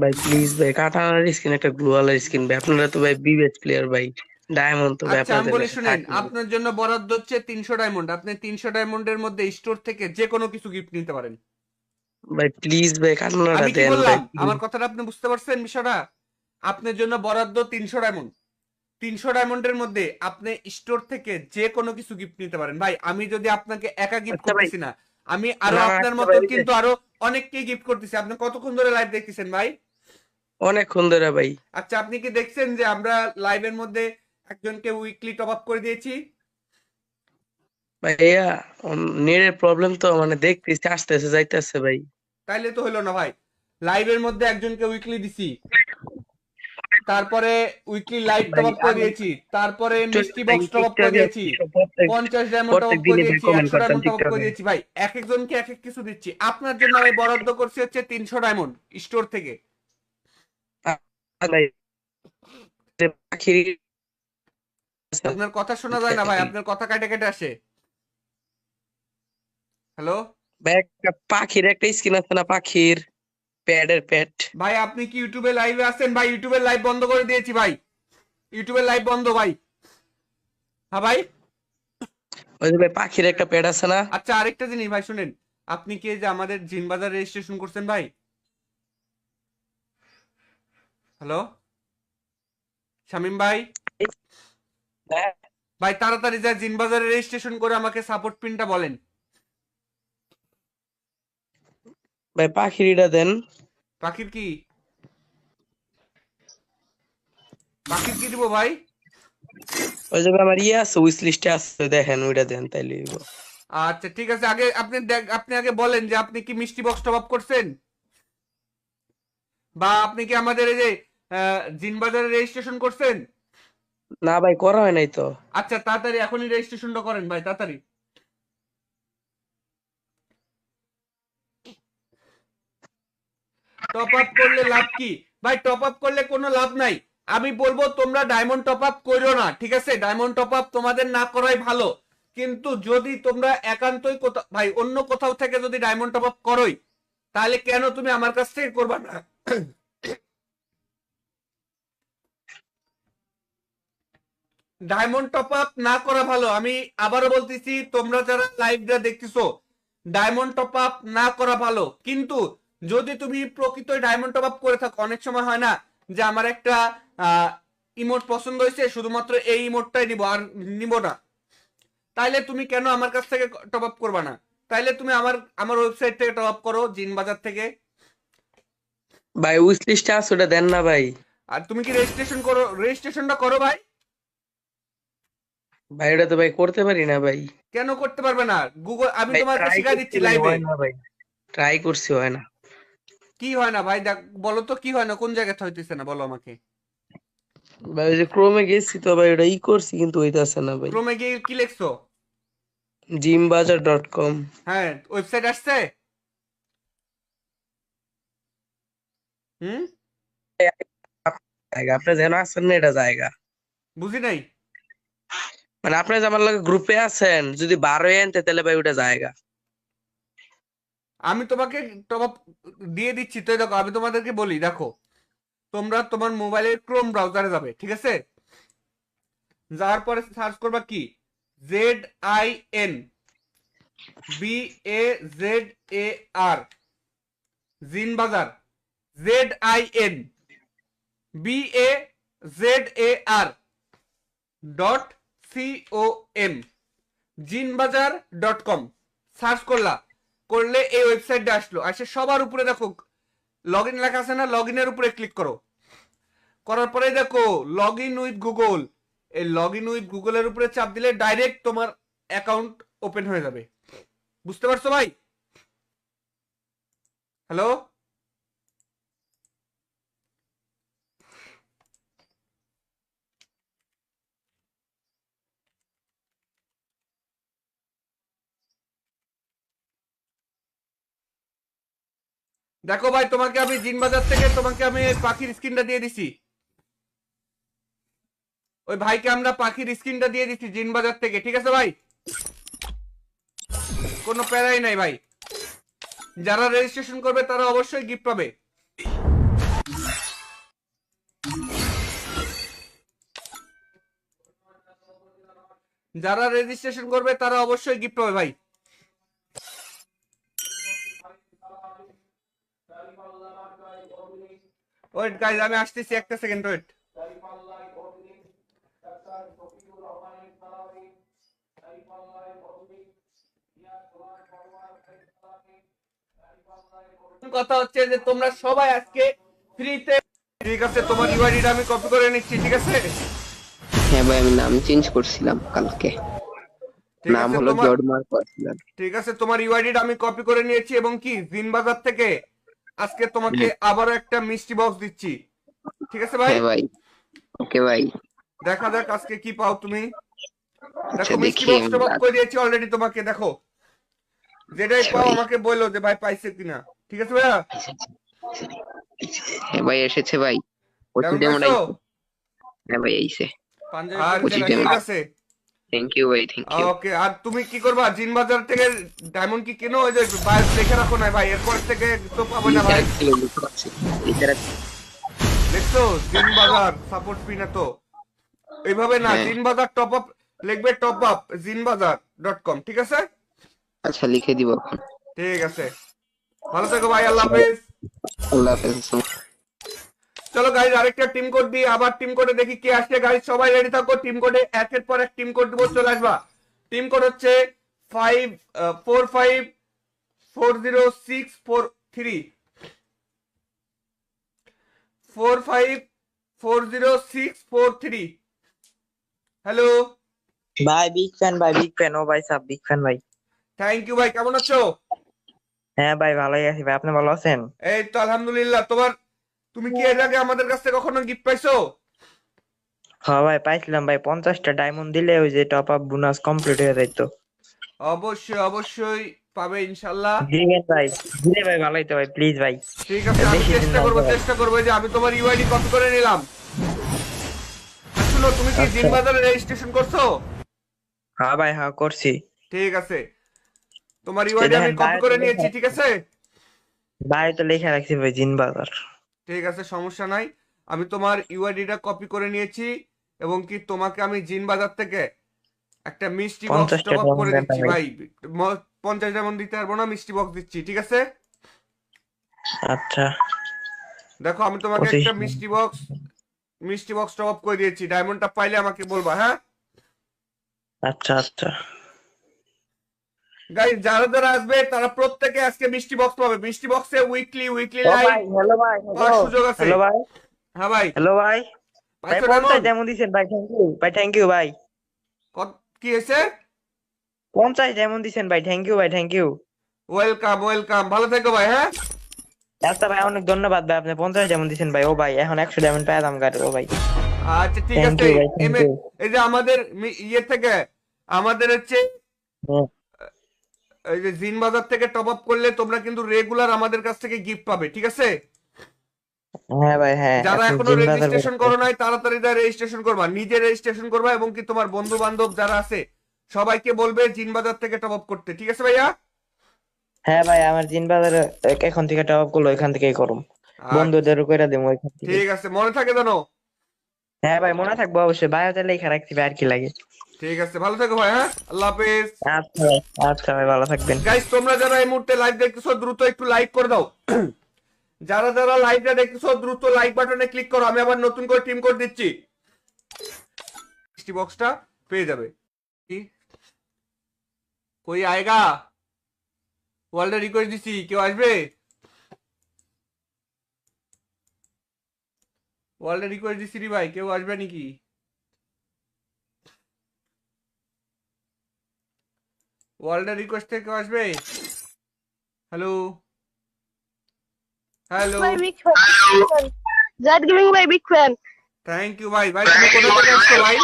ভাই প্লিজ ভাই, কাটানোর স্কিন একটা গ্লোয়ালের স্কিন ভাই, আপনারা তো ভাই বিবেচ প্লেয়ার ভাই, ডায়মন্ড তো ভাই আচ্ছা আমি আপনাদের বলি কাছে শুনেন, থাকে ভাই। আপনার জন্য বরাদ্দ হচ্ছে 300 ডায়মন্ড। আপনি 300 ডায়মন্ডের মধ্যে স্টোর থেকে যে কোনো কিছু গিফট নিতে পারেন। ভাই প্লিজ ভাই কাটানোটা আমি কি দেন ভাই বললাম, প্লিজ। আমার কথাটা আপনি বুঝতে পারছেন বিষয়টা? আপনার জন্য বরাদ্দ 300 ডায়মন্ড। 300 ডায়মন্ডের মধ্যে আপনি স্টোর থেকে যে কোনো কিছু গিফট নিতে পারেন। ভাই আমি যদি আপনাকে একা গিফট আচ্ছা ভাই, করতেছি না, আমি আরো না না, আপনার আচ্ছা ভাই মতন ওই যে কিন্তু আরো অনেককে গিফট করতেছি। আপনি কতক্ষণ ধরে লাইভ দেখতেছেন ভাই? অনেকক্ষণ ধরে ভাই। আচ্ছা আপনি কি দেখছেন যে আমরা লাইভের মধ্যে একজনকে উইকলি টপ আপ করে দিয়েছি? ভাইয়া নেটের প্রবলেম তো, মানে দেখতেছি আসতেছে যাইতেছে ভাই। তাইলে তো হলো না ভাই। লাইভের মধ্যে একজনকে উইকলি দিছি, তারপরে উইকলি লাইভ টপ ভাই আপ করে আমি দিয়েছি, তারপরে টিকটকে মিষ্টি ভাই, বক্স টপ আপ করে টিকটকে দিয়েছি, প্রত্যেক 50 ডায়মন্ড টপ প্রত্যেক আপ করে দিনই ভাই দিয়েছি, কমেন্ট 100 করতাম ডায়মন্ড টপ আপ করে টিকটকে। দিয়েছি। ভাই এক একজনকে এক এক কিছু দিচ্ছি। আপনার জন্য আমি বরাদ্দ করছি হচ্ছে 300 ডায়মন্ড স্টোর থেকে। ভাই যে পাখির আছে, আপনার কথা শোনা যায় না ভাই, আপনার কথা কেটে কেটে আসে। হ্যালো ভাই একটা পাখির একটা স্কিন আছে না, পাখির প্যাডের প্যাড। ভাই, আপনি কি ইউটিউবে লাইভে আছেন? ভাই ইউটিউবের লাইভ বন্ধ করে দিয়েছি ভাই, ইউটিউবের লাইভ বন্ধ ভাই। হ্যাঁ ভাই। ওই যে ভাই পাখির একটা প্যাড আছে না। আচ্ছা আরেকটা জিনিস ভাই শুনেন, আপনি কি এই যে আমাদের জিনবাজার রেজিস্ট্রেশন করছেন ভাই? হ্যালো শামিম ভাই। হ্যাঁ, ভাই তাড়াতাড়ি যা জিনবাজারে রেজিস্ট্রেশন করে আমাকে সাপোর্ট পিনটা বলেন। ভাই পাখিরিটা দেন। পাখির কি, পাখির কি দিব ভাই? ওই যে ভাই আমার ইয়ে আছে, উইশ লিস্টে আছে, দেখেন ওইটা দেন তাইলে হইবো। আচ্ছা ঠিক আছে, আগে আপনি আপনি আগে বলেন যে আপনি কি মিষ্টি বক্স টপ আপ করছেন, বা আপনি কি আমাদের এই যে জিনবাজারে রেজিস্ট্রেশন করছেন? না ভাই করা হয় নাই তো। আচ্ছা তাড়াতাড়ি এখনই রেজিস্ট্রেশনটা করেন ভাই, তাড়াতাড়ি। টপ আপ করলে লাভ কি? ভাই টপ আপ করলে কোনো লাভ নাই। আমি বলবো তোমরা ডায়মন্ড টপ আপ করো না, ঠিক আছে? ডায়মন্ড টপ আপ তোমাদের না করাই ভালো। কিন্তু যদি তোমরা একান্তই কোথাও ভাই অন্য কোথাও থেকে যদি ডায়মন্ড টপ আপ করোই, তাহলে কেন তুমি আমার কাছ থেকে করবা না? ডায়মন্ড টপ আপ না করা ভালো। আমি আবারও বলতেছি, তোমরা যারা লাইভটা দেখতেছো, ডায়মন্ড টপ আপ না করা ভালো। কিন্তু যদি তুমি প্রকৃত ডায়মন্ড টপ আপ করে থাকো, অনেক সময় হয় না যে আমার একটা ইমোট পছন্দ হয়েছে, শুধুমাত্র এই ইমোটটাই নিব আর নিব না, তাইলে তুমি কেন আমার কাছ থেকে টপ আপ করবা না? তাইলে তুমি আমার আমার ওয়েবসাইট থেকে টপ আপ করো, জিন বাজার থেকে। ভাই উইশ লিস্টে আছে, ওটা দেন না ভাই। আর তুমি কি রেজিস্ট্রেশন করো, রেজিস্ট্রেশনটা করো ভাই। ভাই ওটা তো ভাই করতে পারি না ভাই। কেন করতে পারবে না? গুগল, আমি ভাই তোমাকে ট্রাই শিখাই করছি দিচ্ছি ভাই, লাইভে। হয় না ভাই। ট্রাই করছি, হয় না। কি হয় না ভাই? দেখ, বলো তো কি হয় না, কোন জায়গাতে হইতেছে না বলো আমাকে। ভাই ওই যে ক্রোমে গেছি তো ভাই, ওটা ই করছি কিন্তু হইতাছে না ভাই। ক্রোমে গিয়ে কি লিখছো? জিমবাজার.com। হ্যাঁ ওয়েবসাইট আসছে। হুম। জায়গা আপনি যেন আছেন না, এটা জায়গা। বুঝি নাই। মানে আপনি যে আমার লগে গ্রুপে আছেন, যদি 12 আনতে তাহলে ভাই ওটা জায়গা। আমি তোমাকে টপ আপ দিয়ে দিচ্ছি তো, দেখো আমি তোমাদেরকে বলি, দেখো তোমরা তোমার মোবাইলের ক্রোম ব্রাউজারে যাবে, ঠিক আছে? যাওয়ার পরে সার্চ করবা কি, ZIN BAZAR, জিন বাজার, ZIN BAZAR .com, জিনবাজার.com সার্চ করলা, করলে এই ওয়েবসাইটটা আসলো। আসে সবার উপরে দেখো লগ ইন লেখা আছে না, লগ ইনের উপরে ক্লিক করো। করার পরে দেখো লগ ইন উইথ গুগল, এই লগ ইন উইথ গুগলের উপরে চাপ দিলে ডাইরেক্ট তোমার অ্যাকাউন্ট ওপেন হয়ে যাবে। বুঝতে পারছো ভাই? হ্যালো দেখো ভাই, তোমাকে আমি জিন বাজার থেকে তোমাকে আমি পাখির স্ক্রিনটা দিয়ে দিছি। ওই ভাইকে আমরা পাখির স্ক্রিনটা দিয়ে দিচ্ছি জিন বাজার থেকে, ঠিক আছে ভাই? কোনো প্যারাই নাই ভাই। যারা রেজিস্ট্রেশন করবে তারা অবশ্যই গিফট পাবে। যারা রেজিস্ট্রেশন করবে তারা অবশ্যই গিফট পাবে ভাই। ওয়েট গাইজ, আমি আসতেছি, একটা সেকেন্ড ওয়েট। কথা হচ্ছে যে তোমরা সবাই আজকে ফ্রিতে, ঠিক আছে? তোমার ইউআইডিটা আমি কপি করে নিচ্ছি, ঠিক আছে? হ্যাঁ ভাই, আমি নাম চেঞ্জ করছিলাম কালকে। ঠিক নাম আছে হলো তোমার, জর্ডমার করছিলাম। ঠিক আছে তোমার ইউআইডিটা আমি কপি করে নিয়েছি, এবং কি জিন বাজার থেকে আজকে তোমাকে আবারও একটা মিষ্টি বক্স দিচ্ছি, ঠিক আছে ভাই? হ্যাঁ ভাই, ওকে ভাই। দেখা যাক আজকে কি পাও তুমি। আচ্ছা দেখো মিষ্টি দেখি বক্স আমি টপ করে দিয়েছি অলরেডি তোমাকে, দেখো যেটাই আচ্ছা পাও ভাই। আমাকে বললো যে ভাই পাইছে কিনা, ঠিক আছে ভাইয়া? হ্যাঁ ভাই, এসেছে ভাই। পঁচিশ ডায়মন্ড ডায়মন্ড পাইছো? আইছে। হ্যাঁ ভাই আইছে। আর 25 ঠিক ডায়মন্ড। আছে, থ্যাংক ইউ ভাই, থ্যাংক ইউ। ওকে। আর তুমি কি করবা, জিন বাজার থেকে ডায়মন্ড কি কেনো? ওই যে বায়োস লিখে রাখো না ভাই, এরপর থেকে তো পাবে না ভাই। দেখছো জিন বাজার সাপোর্ট ফি না তো, এইভাবে না, হ্যাঁ। জিন বাজার টপ আপ লিখবে, টপ আপ জিনবাজার.com, ঠিক আছে? আচ্ছা লিখে দিব এখন। ঠিক আছে, ভালো থেকো ভাই, আল্লাহ হাফেজ। আল্লাহ হাফেজ। চলো গাইজ, আরেকটা টিম কোড দিই, আবার টিম কোডে দেখি কে আসছে। গাইজ সবাই রেডি থাকো, টিম কোডে একের পর এক টিম কোড দিব, চলে আসবা। টিম কোড হচ্ছে 45406443, 45406443। হ্যালো, ভাই বিগ ফ্যান ভাই, বিগ ফ্যান। ও ভাই সাব বিগ ফ্যান ভাই। থ্যাংক ইউ ভাই, কেমন আছো? হ্যাঁ ভাই, ভালোই আছি ভাই, আপনি ভালো আছেন? এই তো আলহামদুলিল্লাহ। তুমি কি এর আগে আমাদের কাছ থেকে কখনো গিফট পাইছো? হ্যাঁ ভাই, পাইছিলাম ভাই। 50টা ডায়মন্ড দিলে ওই যে টপ আপ বোনাস কমপ্লিট হয়ে যাইতো। অবশ্যই অবশ্যই পাবে ইনশাল্লাহ। দিবেন ভাই, দিলে ভাই ভালোই তো ভাই, প্লিজ ভাই। ঠিক আছে, আমি বেশি দিন চেষ্টা নাই করবো, ভাই। চেষ্টা করবো। যে আমি তোমার ইউআইডি কপি করে নিলাম। আর শুনো, তুমি কি জিন আচ্ছা। বাজারে রেজিস্ট্রেশন করছো? হ্যাঁ ভাই, হ্যাঁ করছি। ঠিক আছে, তোমার তো ইউআইডি আমি দেখেন কপি করে নিয়েছি, ঠিক আছে? ভাই তো লেখা রাখছি ভাই, জিন বাজার। ঠিক আছে, সমস্যা নাই। আমি তোমার ইউআইডিটা কপি করে নিয়েছি, এবং কি তোমাকে আমি জিন বাজার থেকে একটা মিষ্টি বক্স 50টা টপ আপ ডায়মন্ড করে দেন দিচ্ছি ভাই। ভাই। 50 ডায়মন্ড দিতে পারবো না, মিষ্টি বক্স দিচ্ছি, ঠিক আছে? আচ্ছা। দেখো আমি তোমাকে 25। একটা মিষ্টি বক্স টপ আপ করে দিয়েছি। ডায়মন্ডটা পাইলে আমাকে বলবা, হ্যাঁ? আচ্ছা আচ্ছা। গাইস যারা যারা আসবে তারা প্রত্যেকে আজকে মিষ্টি বক্স পাবে। মিষ্টি বক্সে উইকলি ও লাইভ ভাই, হ্যালো ভাই, পাওয়ার হ্যালো। সুযোগ আছে। হ্যালো ভাই, হ্যাঁ ভাই, হ্যালো ভাই। ভাই পাইছো 50 ডায়মন্ড? ডায়মন্ড দিছেন ভাই, থ্যাংক ইউ ভাই, থ্যাংক ইউ ভাই। কি হয়েছে? 50 ডায়মন্ড দিছেন ভাই, থ্যাংক ইউ ভাই, থ্যাংক ইউ। ওয়েলকাম ওয়েলকাম, ভালো থেকো ভাই, হ্যাঁ? আচ্ছা ভাই, অনেক ধন্যবাদ ভাই, আপনি 50 ডায়মন্ড দিছেন ভাই। ও ভাই, এখন 100 ডায়মন্ড পাই দাম গাড়ি। ও ভাই আচ্ছা ঠিক থ্যাংক আছে। ইউ ভাই, থ্যাংক ইউ। এই যে আমাদের ইয়ে থেকে, আমাদের হচ্ছে এই যে জিন বাজার থেকে টপ আপ করলে তোমরা কিন্তু রেগুলার আমাদের কাছ থেকে গিফট পাবে, ঠিক আছে? হ্যাঁ ভাই, হ্যাঁ। যারা আপনি এখনো জিন বাজার রেজিস্ট্রেশন করো বলছেন। নাই তাড়াতাড়ি রেজিস্ট্রেশন করবা, নিজে রেজিস্ট্রেশন করবা, এবং কি তোমার বন্ধু বান্ধব যারা আছে সবাইকে বলবে জিন বাজার থেকে টপ আপ করতে, ঠিক আছে ভাইয়া? হ্যাঁ ভাই, আমার জিন বাজারে এখন থেকে টপ আপ করলো, ওইখান থেকেই করুম। বন্ধুদেরও কইরা দেবো ওইখান থেকে। ঠিক আছে, মনে থাকে জানো? হ্যাঁ ভাই, মনে থাকবো অবশ্যই, বায়োতে লেখা রাখছি ভাই, আর কি লাগে। ঠিক আছে, ভালো থেকো ভাই, হ্যাঁ? আল্লাহ হাফেজ। আচ্ছা ভাই, আচ্ছা ভাই, ভালো থাকবেন। গাইস তোমরা যারা এই মুহূর্তে লাইভ দেখতেছো দ্রুত একটু লাইক করে দাও। যারা যারা লাইভটা দেখতেছো দ্রুত লাইক বাটনে ক্লিক করো, আমি আবার নতুন করে টিম কোড দিচ্ছি, মিষ্টি বক্সটা পেয়ে যাবে। কি কই আয়েগা? ওয়ার্ল্ডে রিকোয়েস্ট দিছি, কেউ আসবে? ওয়ার্ল্ডে রিকোয়েস্ট দিছি রে ভাই, কেউ আসবে নাকি? ওয়ার্ল্ডের রিকোয়েস্ট থেকে কেউ আসবে? হ্যালো হ্যালো, ভাই বিগ ফ্যান, জেড গেমিং ভাই বিগ ফ্যান। থ্যাংক ইউ ভাই। ভাই তুমি কোথা থেকে আসছো ভাই?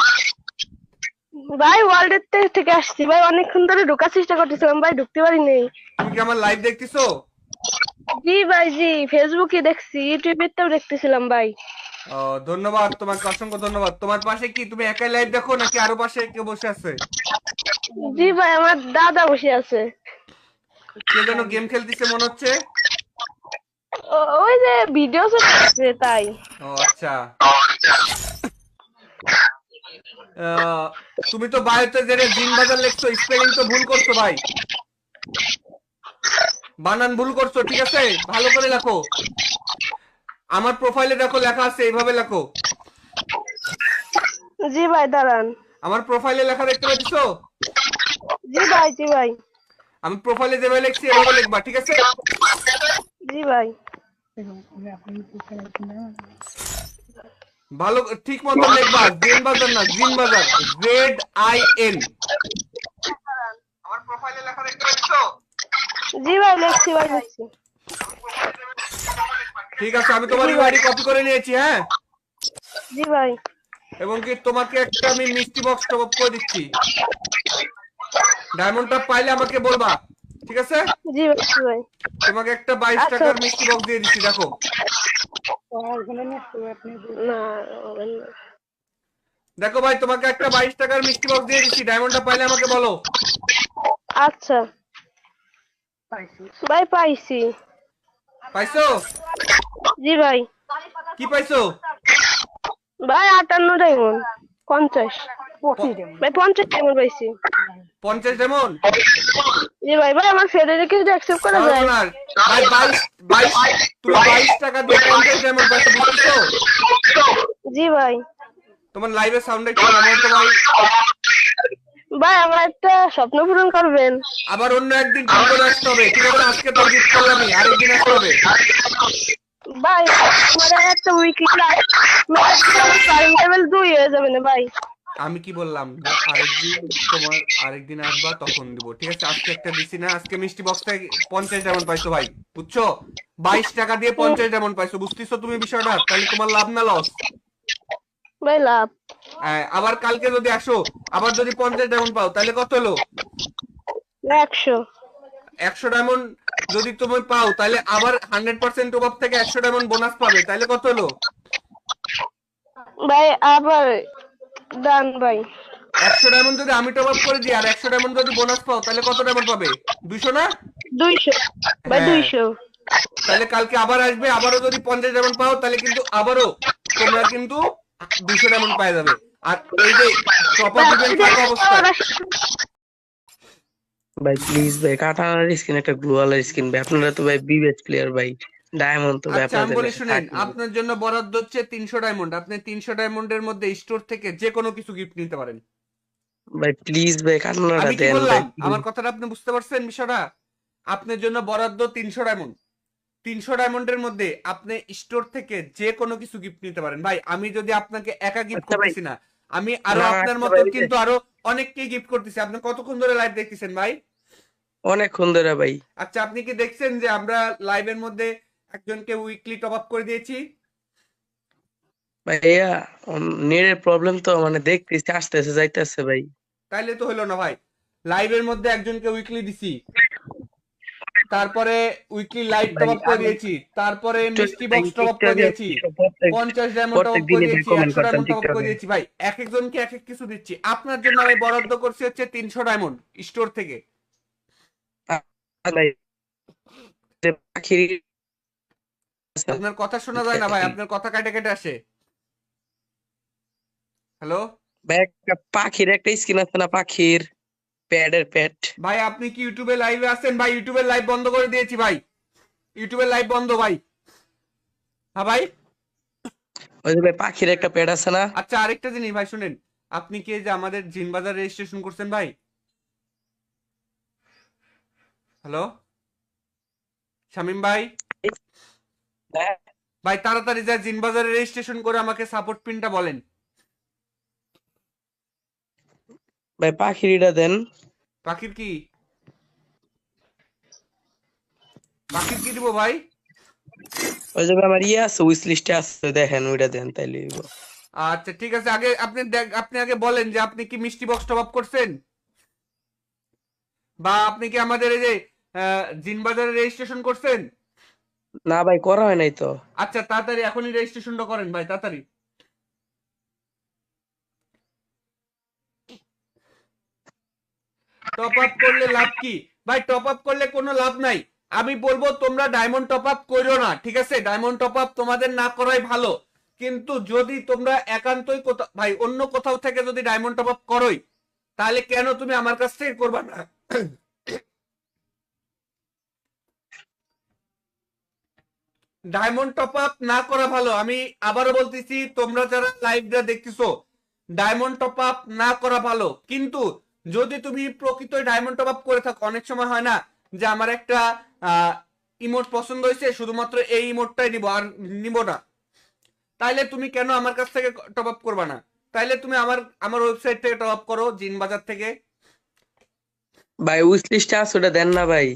ভাই ওয়ার্ল্ডের থেকে আসছি ভাই, অনেকক্ষণ ধরে ঢোকার চেষ্টা করতেছিলাম ভাই, ঢুকতে পারিনি। তুমি কি আমার লাইভ দেখতেছো? জি ভাই, জি ফেসবুকে দেখছি, ইউটিউবেতেও দেখতেছিলাম ভাই। ও ধন্যবাদ তোমাকে, অসংখ্য ধন্যবাদ। তোমার পাশে কি তুমি একাই লাইভ দেখো নাকি আরো পাশে কেউ বসে আছে? জি ভাই, আমার দাদা বসে আছে। কে যেন গেম খেলতেছে মনে হচ্ছে। ওই যে ভিডিও চলছে তাই। ও আচ্ছা। তুমি তো বায়োতে যে জিন বাজার লিখছো, স্পেলিং তো ভুল করছো ভাই, বানান ভুল করছো, ঠিক আছে? ভালো করে লেখো। আমার প্রোফাইলে দেখো লেখা আছে, এইভাবে লেখো। জি ভাই দাঁড়ান। আমার প্রোফাইলে লেখা দেখতে পাচ্ছো? জি ভাই, জি ভাই, আমি প্রোফাইলে যেভাবে লিখছি এভাবে লিখবা, ঠিক আছে? জি ভাই। ভালো ঠিক মতো লিখবা, জিন বাজার না, জিন বাজার, ZIN। আমার প্রোফাইলে লেখা দেখতে পাচ্ছো? জি ভাই, লিখছি ভাই, লিখছি। ঠিক আছে, আমি তোমার ইউআইডি কপি করে নিয়েছি, হ্যাঁ? জি ভাই। এবং কি তোমাকে একটা আমি মিষ্টি বক্স টপ আপ করে দিচ্ছি। ডায়মন্ডটা পাইলে আমাকে বলবা, ঠিক আছে? জি ভাই, জি ভাই। তোমাকে একটা 22 আচ্ছা। টাকার মিষ্টি বক্স দিয়ে দিচ্ছি, দেখো। না হবে না। দেখো ভাই, তোমাকে একটা 22 টাকার মিষ্টি বক্স দিয়ে দিচ্ছি, ডায়মন্ডটা পাইলে আমাকে বলো। আচ্ছা ভাই, পাইছি। পাইছো? জি ভাই। কি পাইছো? ভাই 58 ডায়মন্ড, 50 ভাই, 50 ডায়মন্ড পাইছি। 50 ডায়মন্ড? জি ভাই। ভাই আমার ফেডারে কি অ্যাকসেপ্ট করা যায়? না ভাই, 22 তুমি 22 টাকা দিয়ে 50 ডায়মন্ড পাইছো, বুঝছো? জি ভাই। তোমার লাইভে সাউন্ড একটু কমাও তো ভাই। ভাই আমার একটা স্বপ্ন পূরণ করবেন। আবার অন্য একদিন ঠিক করে আসতে হবে, ঠিক আছে? আজকে তো গিফট করলামই, আরেকদিন আসতে হবে। ভাই আমার একটা উইকলি টাইম টেবিল 2 হয়ে যাবে না ভাই? আমি কি বললাম, আরেকদিন তোমার আরেকদিন আসবা তখন দিব, ঠিক আছে? আজকে একটা দিছি না, আজকে মিষ্টি বক্স থেকে 50 ডায়মন্ড পাইছো ভাই, বুঝছো? 22 টাকা দিয়ে 50 ডায়মন্ড পাইছো, বুঝতেছো তুমি বিষয়টা? তাহলে তোমার লাভ না লস? ভাই লাভ। আবার কালকে যদি আসো, আবার যদি 50 ডায়মন্ড পাও, তাহলে কত হলো? 100। 100 ডায়মন্ড যদি তুমি পাও, তাহলে আবার 100% টপ আপ থেকে 100 ডায়মন্ড বোনাস পাবে, তাহলে কত হলো? ভাই আবার ডান ভাই। 100 ডায়মন্ড যদি আমি টপ আপ করে দিই আর 100 ডায়মন্ড যদি বোনাস পাও, তাহলে কত ডায়মন্ড পাবে? 200 না? 200 ভাই, হ্যাঁ। 200। তাহলে কালকে আবার আসবে, আবারও যদি 50 ডায়মন্ড পাও, তাহলে কিন্তু আবারও তোমরা কিন্তু 200 ডায়মন্ড পাই যাবে। আর এই যে টপ আপ ইভেন্ট থাকা অবস্থায়, ভাই প্লিজ ভাই, কাটানোর স্কিন একটা গ্লোয়ালের স্কিন ভাই, আপনারা তো ভাই বিবেচ প্লেয়ার ভাই, ডায়মন্ড তো ভাই আচ্ছা আমি আপনাদের বলি কাছে শুনেন, থাকে। আপনার জন্য বরাদ্দ হচ্ছে 300 ডায়মন্ড। আপনি 300 ডায়মন্ডের মধ্যে স্টোর থেকে যে কোনো কিছু গিফট নিতে পারেন। ভাই প্লিজ ভাই, কাটানোটা আমি কি দেন বললাম, ভাই। আমার কথাটা আপনি বুঝতে পারছেন বিষয়টা? আপনার জন্য বরাদ্দ 300 ডায়মন্ড। 300 ডায়মন্ডের মধ্যে আপনি স্টোর থেকে যে কোনো কিছু গিফট নিতে পারেন। ভাই আমি যদি আপনাকে একা গিফট আচ্ছা ভাই, করতেছি না, আমি আরো না আপনার আচ্ছা মতো ভাই, কিন্তু আরো অনেককে গিফট করতেছি। আপনি কতক্ষণ ধরে লাইভ দেখতেছেন ভাই? অনেকক্ষণ ধরে ভাই। আচ্ছা আপনি কি দেখছেন যে আমরা লাইভের মধ্যে একজনকে উইকলি টপ আপ করে দিয়েছি? ভাইয়া নেটের প্রবলেম তো, মানে দেখতেছি আসতেছে যাইতেছে ভাই। তাইলে তো হলো না ভাই। লাইভের মধ্যে একজনকে উইকলি দিছি, তারপরে উইকলি লাইভ টপ আপ করে দিয়েছি, তারপরে মিষ্টি বক্স টপ আপ করে দিয়েছি, 50 ডায়মন্ড টপ আপ করে দিয়েছি, 100 ডায়মন্ড টপ আপ করে দিয়েছি। ভাই এক একজনকে এক এক কিছু দিচ্ছি। আপনার জন্য আমি বরাদ্দ করছি হচ্ছে 300 ডায়মন্ড স্টোর থেকে। আপনার কথা শোনা যায় না ভাই, আপনার কথা কেটে কেটে আসে। হ্যালো ভাই, একটা পাখির একটা স্কিন আছে না, পাখির প্যাডের প্যাড। ভাই, আপনি কি ইউটিউবে লাইভে আছেন? ভাই ইউটিউবের লাইভ বন্ধ করে দিয়েছি ভাই, ইউটিউবের লাইভ বন্ধ ভাই। হ্যাঁ ভাই। ওই যে ভাই পাখির একটা প্যাড আছে না। আচ্ছা আরেকটা জিনিস ভাই শুনেন, আপনি কি এই যে আমাদের জিনবাজার রেজিস্ট্রেশন করছেন ভাই? হ্যালো শামিম ভাই, হ্যাঁ। ভাই তাড়াতাড়ি যা জিনবাজারে রেজিস্ট্রেশন করে আমাকে সাপোর্ট পিনটা বলেন। ভাই পাখিরটা দেন। পাখির কি, পাখির কি দিব ভাই? ওই যে আমার ইয়ে আছে, উইশ লিস্টে আছে, দেখেন ওইটা দেন তাইলে হইব। আচ্ছা ঠিক আছে, আগে আপনি আগে বলেন যে আপনি কি মিষ্টি বক্স টপ আপ করছেন, বা আপনি কি আমাদের এই যে জিনবাজারে রেজিস্ট্রেশন করছেন? না ভাই, করা হয় নাই তো। আচ্ছা তাড়াতাড়ি এখনই রেজিস্ট্রেশনটা করেন ভাই, তাড়াতাড়ি। টপ আপ করলে লাভ কি ভাই? টপ আপ করলে কোনো লাভ নাই। আমি বলবো তোমরা ডায়মন্ড টপ আপ করো না, ঠিক আছে? ডায়মন্ড টপ আপ তোমাদের না করাই ভালো। কিন্তু যদি তোমরা একান্তই ভাই অন্য কোথাও থেকে যদি ডায়মন্ড টপ আপ করোই, তাহলে কেন তুমি আমার কাছ থেকে করবা না? ডায়মন্ড টপ আপ না করা ভালো। আমি আবারও বলতেছি, তোমরা যারা লাইভটা দেখতেছো, ডায়মন্ড টপ আপ না করা ভালো। কিন্তু যদি তুমি প্রকৃত ডায়মন্ড টপ আপ করে থাকো, অনেক সময় হয় না যে আমার একটা ইমোট পছন্দ হয়েছে, শুধুমাত্র এই ইমোটটাই নিব আর নিব না, তাইলে তুমি কেন আমার কাছ থেকে টপ আপ করবা না? তাইলে তুমি আমার ওয়েবসাইট থেকে টপ আপ করো, জিন বাজার থেকে। ভাই উইশ লিস্টে আছে ওটা দেন না ভাই।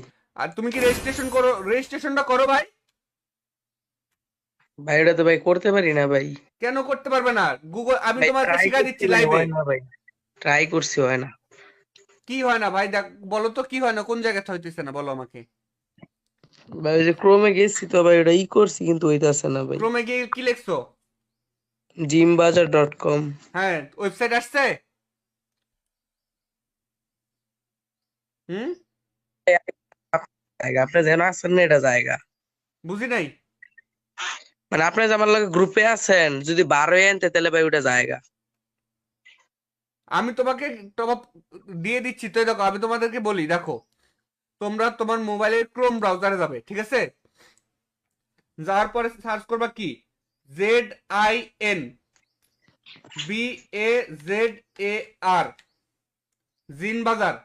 আর তুমি কি রেজিস্ট্রেশনটা করো ভাই? ভাই ওটা তো ভাই করতে পারি না ভাই। কেন করতে পারবে না? গুগল, আমি ভাই তোমাকে ট্রাই শিখাই করছি দিচ্ছি ভাই, লাইভে। হয় না ভাই, ট্রাই করছি হয় না। কি হয় না ভাই? দেখ, বলো তো কি হয় না, কোন জায়গাতে হইতেছে না বলো আমাকে। ভাই ওই যে ক্রোমে গেছি তো ভাই, ওটা করছি কিন্তু হইতাছে না ভাই। ক্রোমে গিয়ে কি লিখছো? জিমবাজার.com। হ্যাঁ, ওয়েবসাইট আসছে। হুম, জায়গা আপনি যেন আছেন না, এটা জায়গা বুঝি নাই। মানে আপনি যে আমার লগে গ্রুপে আছেন, যদি 12 আনতে তাহলে ভাই ওটা জায়গা। আমি তোমাকে টপ আপ দিয়ে দিচ্ছি তো। দেখো, আমি তোমাদেরকে বলি, দেখো, তোমরা তোমার মোবাইলের ক্রোম ব্রাউজারে যাবে, ঠিক আছে? যাওয়ার পরে সার্চ করবা কি, ZINBAZAR, জিন বাজার,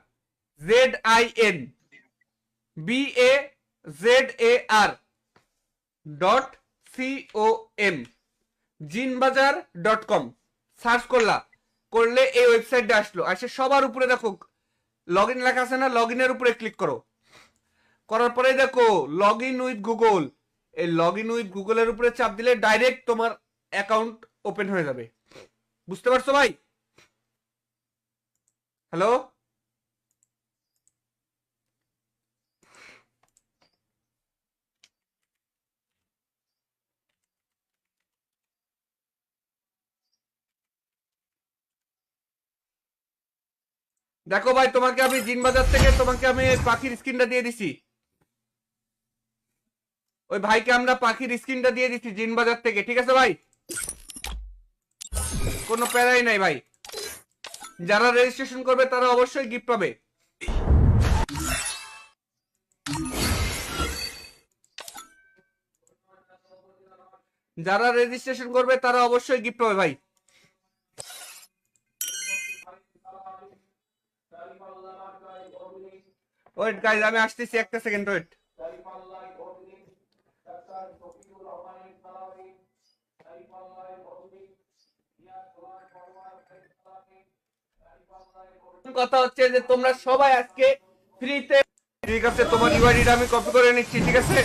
ZINBAZAR.com, জিনবাজার.com সার্চ করলে এই ওয়েবসাইটটা আসলো। আসে সবার উপরে দেখো লগ ইন লেখা আছে না, লগ ইনের উপরে ক্লিক করো। করার পরে দেখো লগ ইন উইথ গুগল, এই লগ ইন উইথ গুগলের উপরে চাপ দিলে ডাইরেক্ট তোমার অ্যাকাউন্ট ওপেন হয়ে যাবে। বুঝতে পারছো ভাই? হ্যালো, দেখো ভাই, তোমাকে আমি জিন বাজার থেকে তোমাকে আমি পাখির স্ক্রিনটা দিয়ে দিছি। ওই ভাইকে আমরা পাখির স্ক্রিনটা দিয়ে দিচ্ছি জিন বাজার থেকে, ঠিক আছে ভাই? কোনো প্যারাই নাই ভাই। যারা রেজিস্ট্রেশন করবে তারা অবশ্যই গিফট পাবে। যারা রেজিস্ট্রেশন করবে তারা অবশ্যই গিফট পাবে ভাই। ওয়েট গাইজ, আমি আসতেছি, একটা সেকেন্ড ওয়েট। কথা হচ্ছে যে তোমরা সবাই আজকে ফ্রিতে, ঠিক আছে? তোমার ইউআইডিটা আমি কপি করে নিচ্ছি, ঠিক আছে?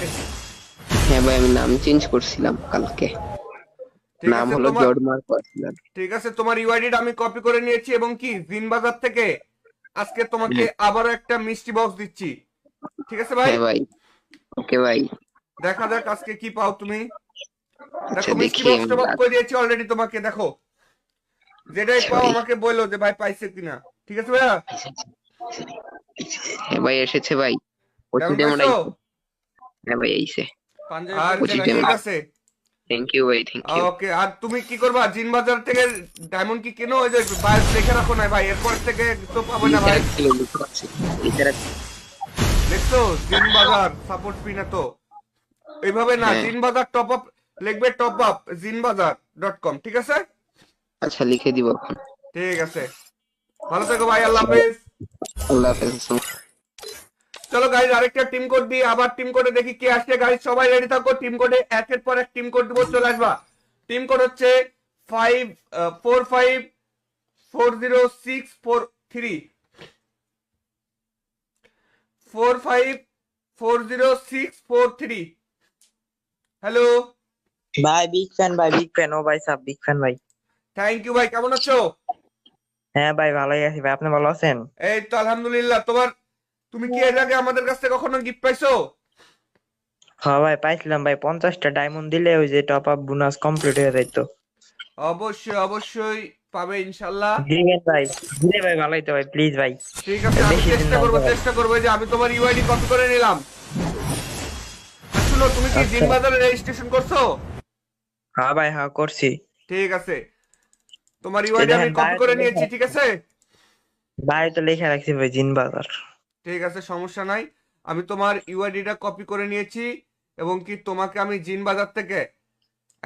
হ্যাঁ ভাই, আমি নাম চেঞ্জ করছিলাম কালকে। ঠিক নাম আছে, হলো তোমার, জর্জ মার্কোস। ঠিক আছে, তোমার ইউআইডিটা আমি কপি করে নিয়েছি এবং কি জিন বাজার থেকে আজকে তোমাকে আবারও একটা মিষ্টি বক্স দিচ্ছি, ঠিক আছে ভাই? হ্যাঁ ভাই, ওকে ভাই। দেখা যাক আজকে কি পাও তুমি। আচ্ছা দেখো, মিষ্টি দেখি। বক্স টপ আপ করে দিয়েছি অলরেডি তোমাকে। দেখো, যেটাই আচ্ছা পাও ভাই। আমাকে বললো যে ভাই পাইছে কিনা, ঠিক আছে ভাইয়া? হ্যাঁ ভাই, এসেছে ভাই। কেমন পঁচিশ পাইছো? হ্যাঁ ভাই, আইছে। আর ঠিক আছে, থ্যাংক ইউ ভাই, থ্যাংক ইউ। ওকে। আর তুমি কি করবা, জিন বাজার থেকে ডায়মন্ড কি কেনো? ওই যে বায়োস লিখে রাখো না ভাই, এরপর থেকে তো পাবো না ভাই। দেখছো, জিন বাজার সাপোর্ট পি না তো, এইভাবে না। হ্যাঁ। জিন বাজার টপ আপ লিখবে, টপ আপ জিনবাজার.com, ঠিক আছে? আচ্ছা, লিখে দিব এখন। ঠিক আছে, ভালো থেকো ভাই, আল্লাহ হাফেজ। আল্লাহ হাফেজ। চলো গাইজ, আরেকটা টিম কোড দিই, আবার টিম কোডে দেখি কে আসছে। গাইজ সবাই রেডি থাকো, টিম কোডে একের পর এক টিম কোড দিব, চলে আসবা। টিম কোড হচ্ছে 45406443, 45406443। হ্যালো ভাই বিগ ফ্যান, ভাই বিগ ফ্যান, ও ভাই সাব বিগ ফ্যান ভাই। থ্যাংক ইউ ভাই, কেমন আছো? হ্যাঁ ভাই, ভালোই আছি ভাই, আপনি ভালো আছেন? এই তো আলহামদুলিল্লাহ। তুমি কি এর আগে আমাদের কাছ থেকে কখনো গিফট পাইছো? হ্যাঁ ভাই, পাইছিলাম ভাই। 50টা ডায়মন্ড দিলে ওই যে টপ আপ বোনাস কমপ্লিট হয়ে যাইতো। অবশ্যই অবশ্যই পাবে ইনশাল্লাহ। দিবেন ভাই, দিলে ভাই ভালোই তো ভাই, প্লিজ ভাই। ঠিক আছে, আমি বেশি দিন চেষ্টা না করবো, ভাই। চেষ্টা করবো। যে আমি তোমার ইউআইডি কপি করে নিলাম। শুনো, তুমি কি আচ্ছা। জিন বাজারে রেজিস্ট্রেশন করছো? হ্যাঁ ভাই, হ্যাঁ করছি। ঠিক আছে, তোমার এই ইউআইডি আমি দেখেন কপি ভাই তো করে লেখা নিয়েছি, ঠিক আছে। ভাই তো লেখা রাখছি ভাই, জিন বাজার। ঠিক আছে, সমস্যা নাই। আমি তোমার ইউআইডিটা কপি করে নিয়েছি এবং কি তোমাকে আমি জিন বাজার থেকে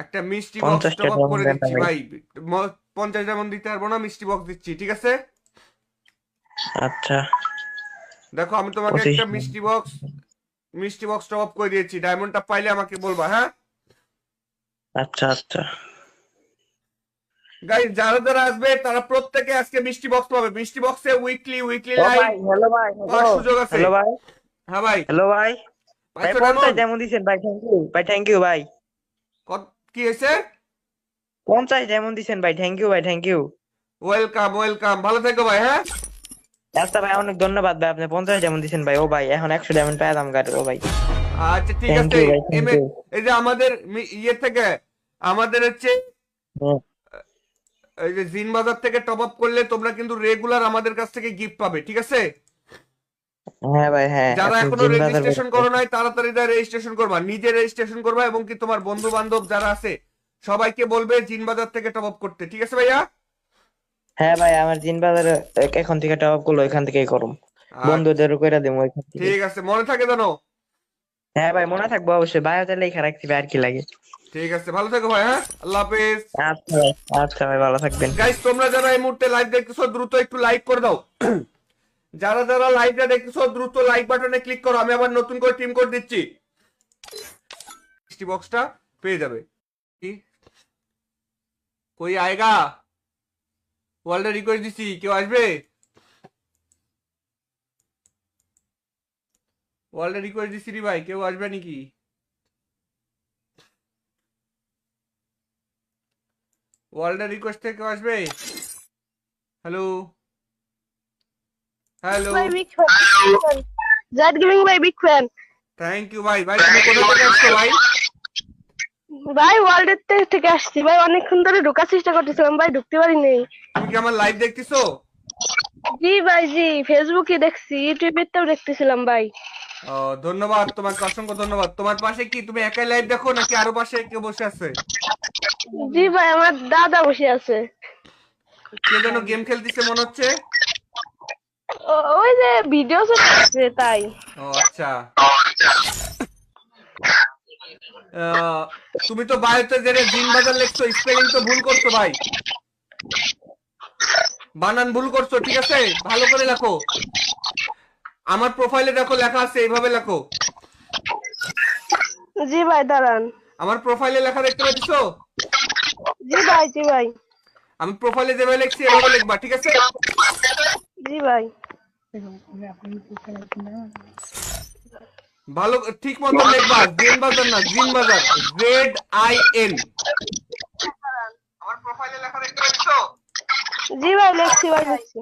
একটা মিষ্টি বক্স 50 টপ টাকা আপ কম করে দেন না দিচ্ছি ভাই। ভাই। 50 যেমন দিতে পারবো না, মিষ্টি বক্স দিচ্ছি, ঠিক আছে। আচ্ছা। দেখো আমি তোমাকে 25 একটা মিষ্টি বক্স টপ আপ করে দিয়েছি। ডায়মন্ডটা পাইলে আমাকে বলবা, হ্যাঁ। আচ্ছা আচ্ছা। গাইস, যারা যারা আসবে তারা প্রত্যেকে আজকে মিষ্টি বক্স পাবে। মিষ্টি বক্সে উইকলি ও লাইভ ভাই, হ্যালো ভাই, হ্যালো। পাওয়ার সুযোগ আছে। হ্যালো ভাই। হ্যাঁ ভাই। হ্যালো ভাই। ভাই পাইছো 50 ডায়মন্ড? ডেমো দিছেন ভাই, থ্যাংক ইউ ভাই, থ্যাংক ইউ ভাই। কি হয়েছে? 50 ডেমো দিছেন ভাই, থ্যাংক ইউ ভাই, থ্যাংক ইউ। ওয়েলকাম ওয়েলকাম, ভালো থেকো ভাই, হ্যাঁ। আচ্ছা ভাই, অনেক ধন্যবাদ ভাই, আপনি 50 ডেমো দিছেন ভাই। ও ভাই, এখন 100 ডেমো পাই দাম গাড়ি। ও ভাই, আচ্ছা ঠিক থ্যাংক আছে। ইউ ভাই, থ্যাংক ইউ। এই যে আমাদের ইয়ে থেকে, আমাদের হচ্ছে হ্যাঁ এই যে জিন বাজার থেকে টপ আপ করলে তোমরা কিন্তু রেগুলার আমাদের কাছ থেকে গিফট পাবে, ঠিক আছে। হ্যাঁ ভাই, হ্যাঁ যারা আপনি এখনো জিন বাজার রেজিস্ট্রেশন বলছেন। করো নাই তাড়াতাড়ি রেজিস্ট্রেশন করবা, নিজে রেজিস্ট্রেশন করবা এবং কি তোমার বন্ধু বান্ধব যারা আছে সবাইকে বলবে জিন বাজার থেকে টপ আপ করতে, ঠিক আছে ভাইয়া। হ্যাঁ ভাই, আমার জিন বাজার এখন থেকে টপ আপ করলো, ওইখান থেকেই করুম। আচ্ছা বন্ধুদেরও কইরা দেবো ওইখান থেকে। ঠিক আছে, মনে থাকে জানো। হ্যাঁ ভাই, মনে থাকবো অবশ্যই, বায়োতে লেখা রাখছি ভাই, আর কি লাগে। ঠিক আছে, ভালো থেকো ভাই, হ্যাঁ, আল্লাহ হাফেজ। আচ্ছা ভাই, আচ্ছা ভাই, ভালো থাকবেন। গাইস, তোমরা যারা এই মুহূর্তে লাইভ দেখতেছো দ্রুত একটু লাইক করে দাও। যারা যারা লাইভটা দেখতেছো দ্রুত লাইক বাটনে ক্লিক করো, আমি আবার নতুন করে টিম কোড দিচ্ছি, মিষ্টি বক্সটা পেয়ে যাবে। কি কই আয়েগা? ওয়ার্ল্ডে রিকোয়েস্ট দিছি, কেউ আসবে? ওয়ার্ল্ডে রিকোয়েস্ট দিছি রে ভাই, কেউ আসবে নাকি? ওয়ার্ল্ডে রিকোয়েস্ট থেকে কেউ আসবে? হ্যালো হ্যালো, ভাই বিগ ফ্যান, জাদ গেমিং ভাই বিগ ফ্যান। থ্যাংক ইউ ভাই। ভাই তুমি কোথা থেকে আসছো ভাই? ভাই ওয়ার্ল্ডের থেকে আসছি ভাই, অনেকক্ষণ ধরে ঢোকার চেষ্টা করতেছিলাম ভাই, ঢুকতে পারিনি। তুমি কি আমার লাইভ দেখতেছো? জি ভাই, জি ফেসবুকে দেখছি, ইউটিউবেতেও দেখতেছিলাম ভাই। ও, ধন্যবাদ তোমাকে, অসংখ্য ধন্যবাদ। তোমার পাশে কি তুমি একাই লাইভ দেখো নাকি আরো পাশে কেউ বসে আছে? জি ভাই, আমার দাদা বসে আছে। কে যেন গেম খেলতেছে মনে হচ্ছে। ওই যে ভিডিও চলছে তাই। ও আচ্ছা। তুমি তো বায়োতে যে জিন বাজার লিখছো, স্পেলিং তো ভুল করছো ভাই, বানান ভুল করছো, ঠিক আছে, ভালো করে লেখো। আমার প্রোফাইলে দেখো লেখা আছে, এইভাবে লেখো। জি ভাই দাঁড়ান। আমার প্রোফাইলে লেখা দেখতে পাচ্ছো? জি ভাই, জি ভাই। আমি প্রোফাইলে যেভাবে লিখছি এভাবে লিখবা, ঠিক আছে। জি ভাই। ভালো ঠিক মতো লিখবা, জিন বাজার না, জিন বাজার, ZIN। আমার প্রোফাইলে লেখা দেখতে পাচ্ছো? জি ভাই, লিখছি ভাই, লিখছি।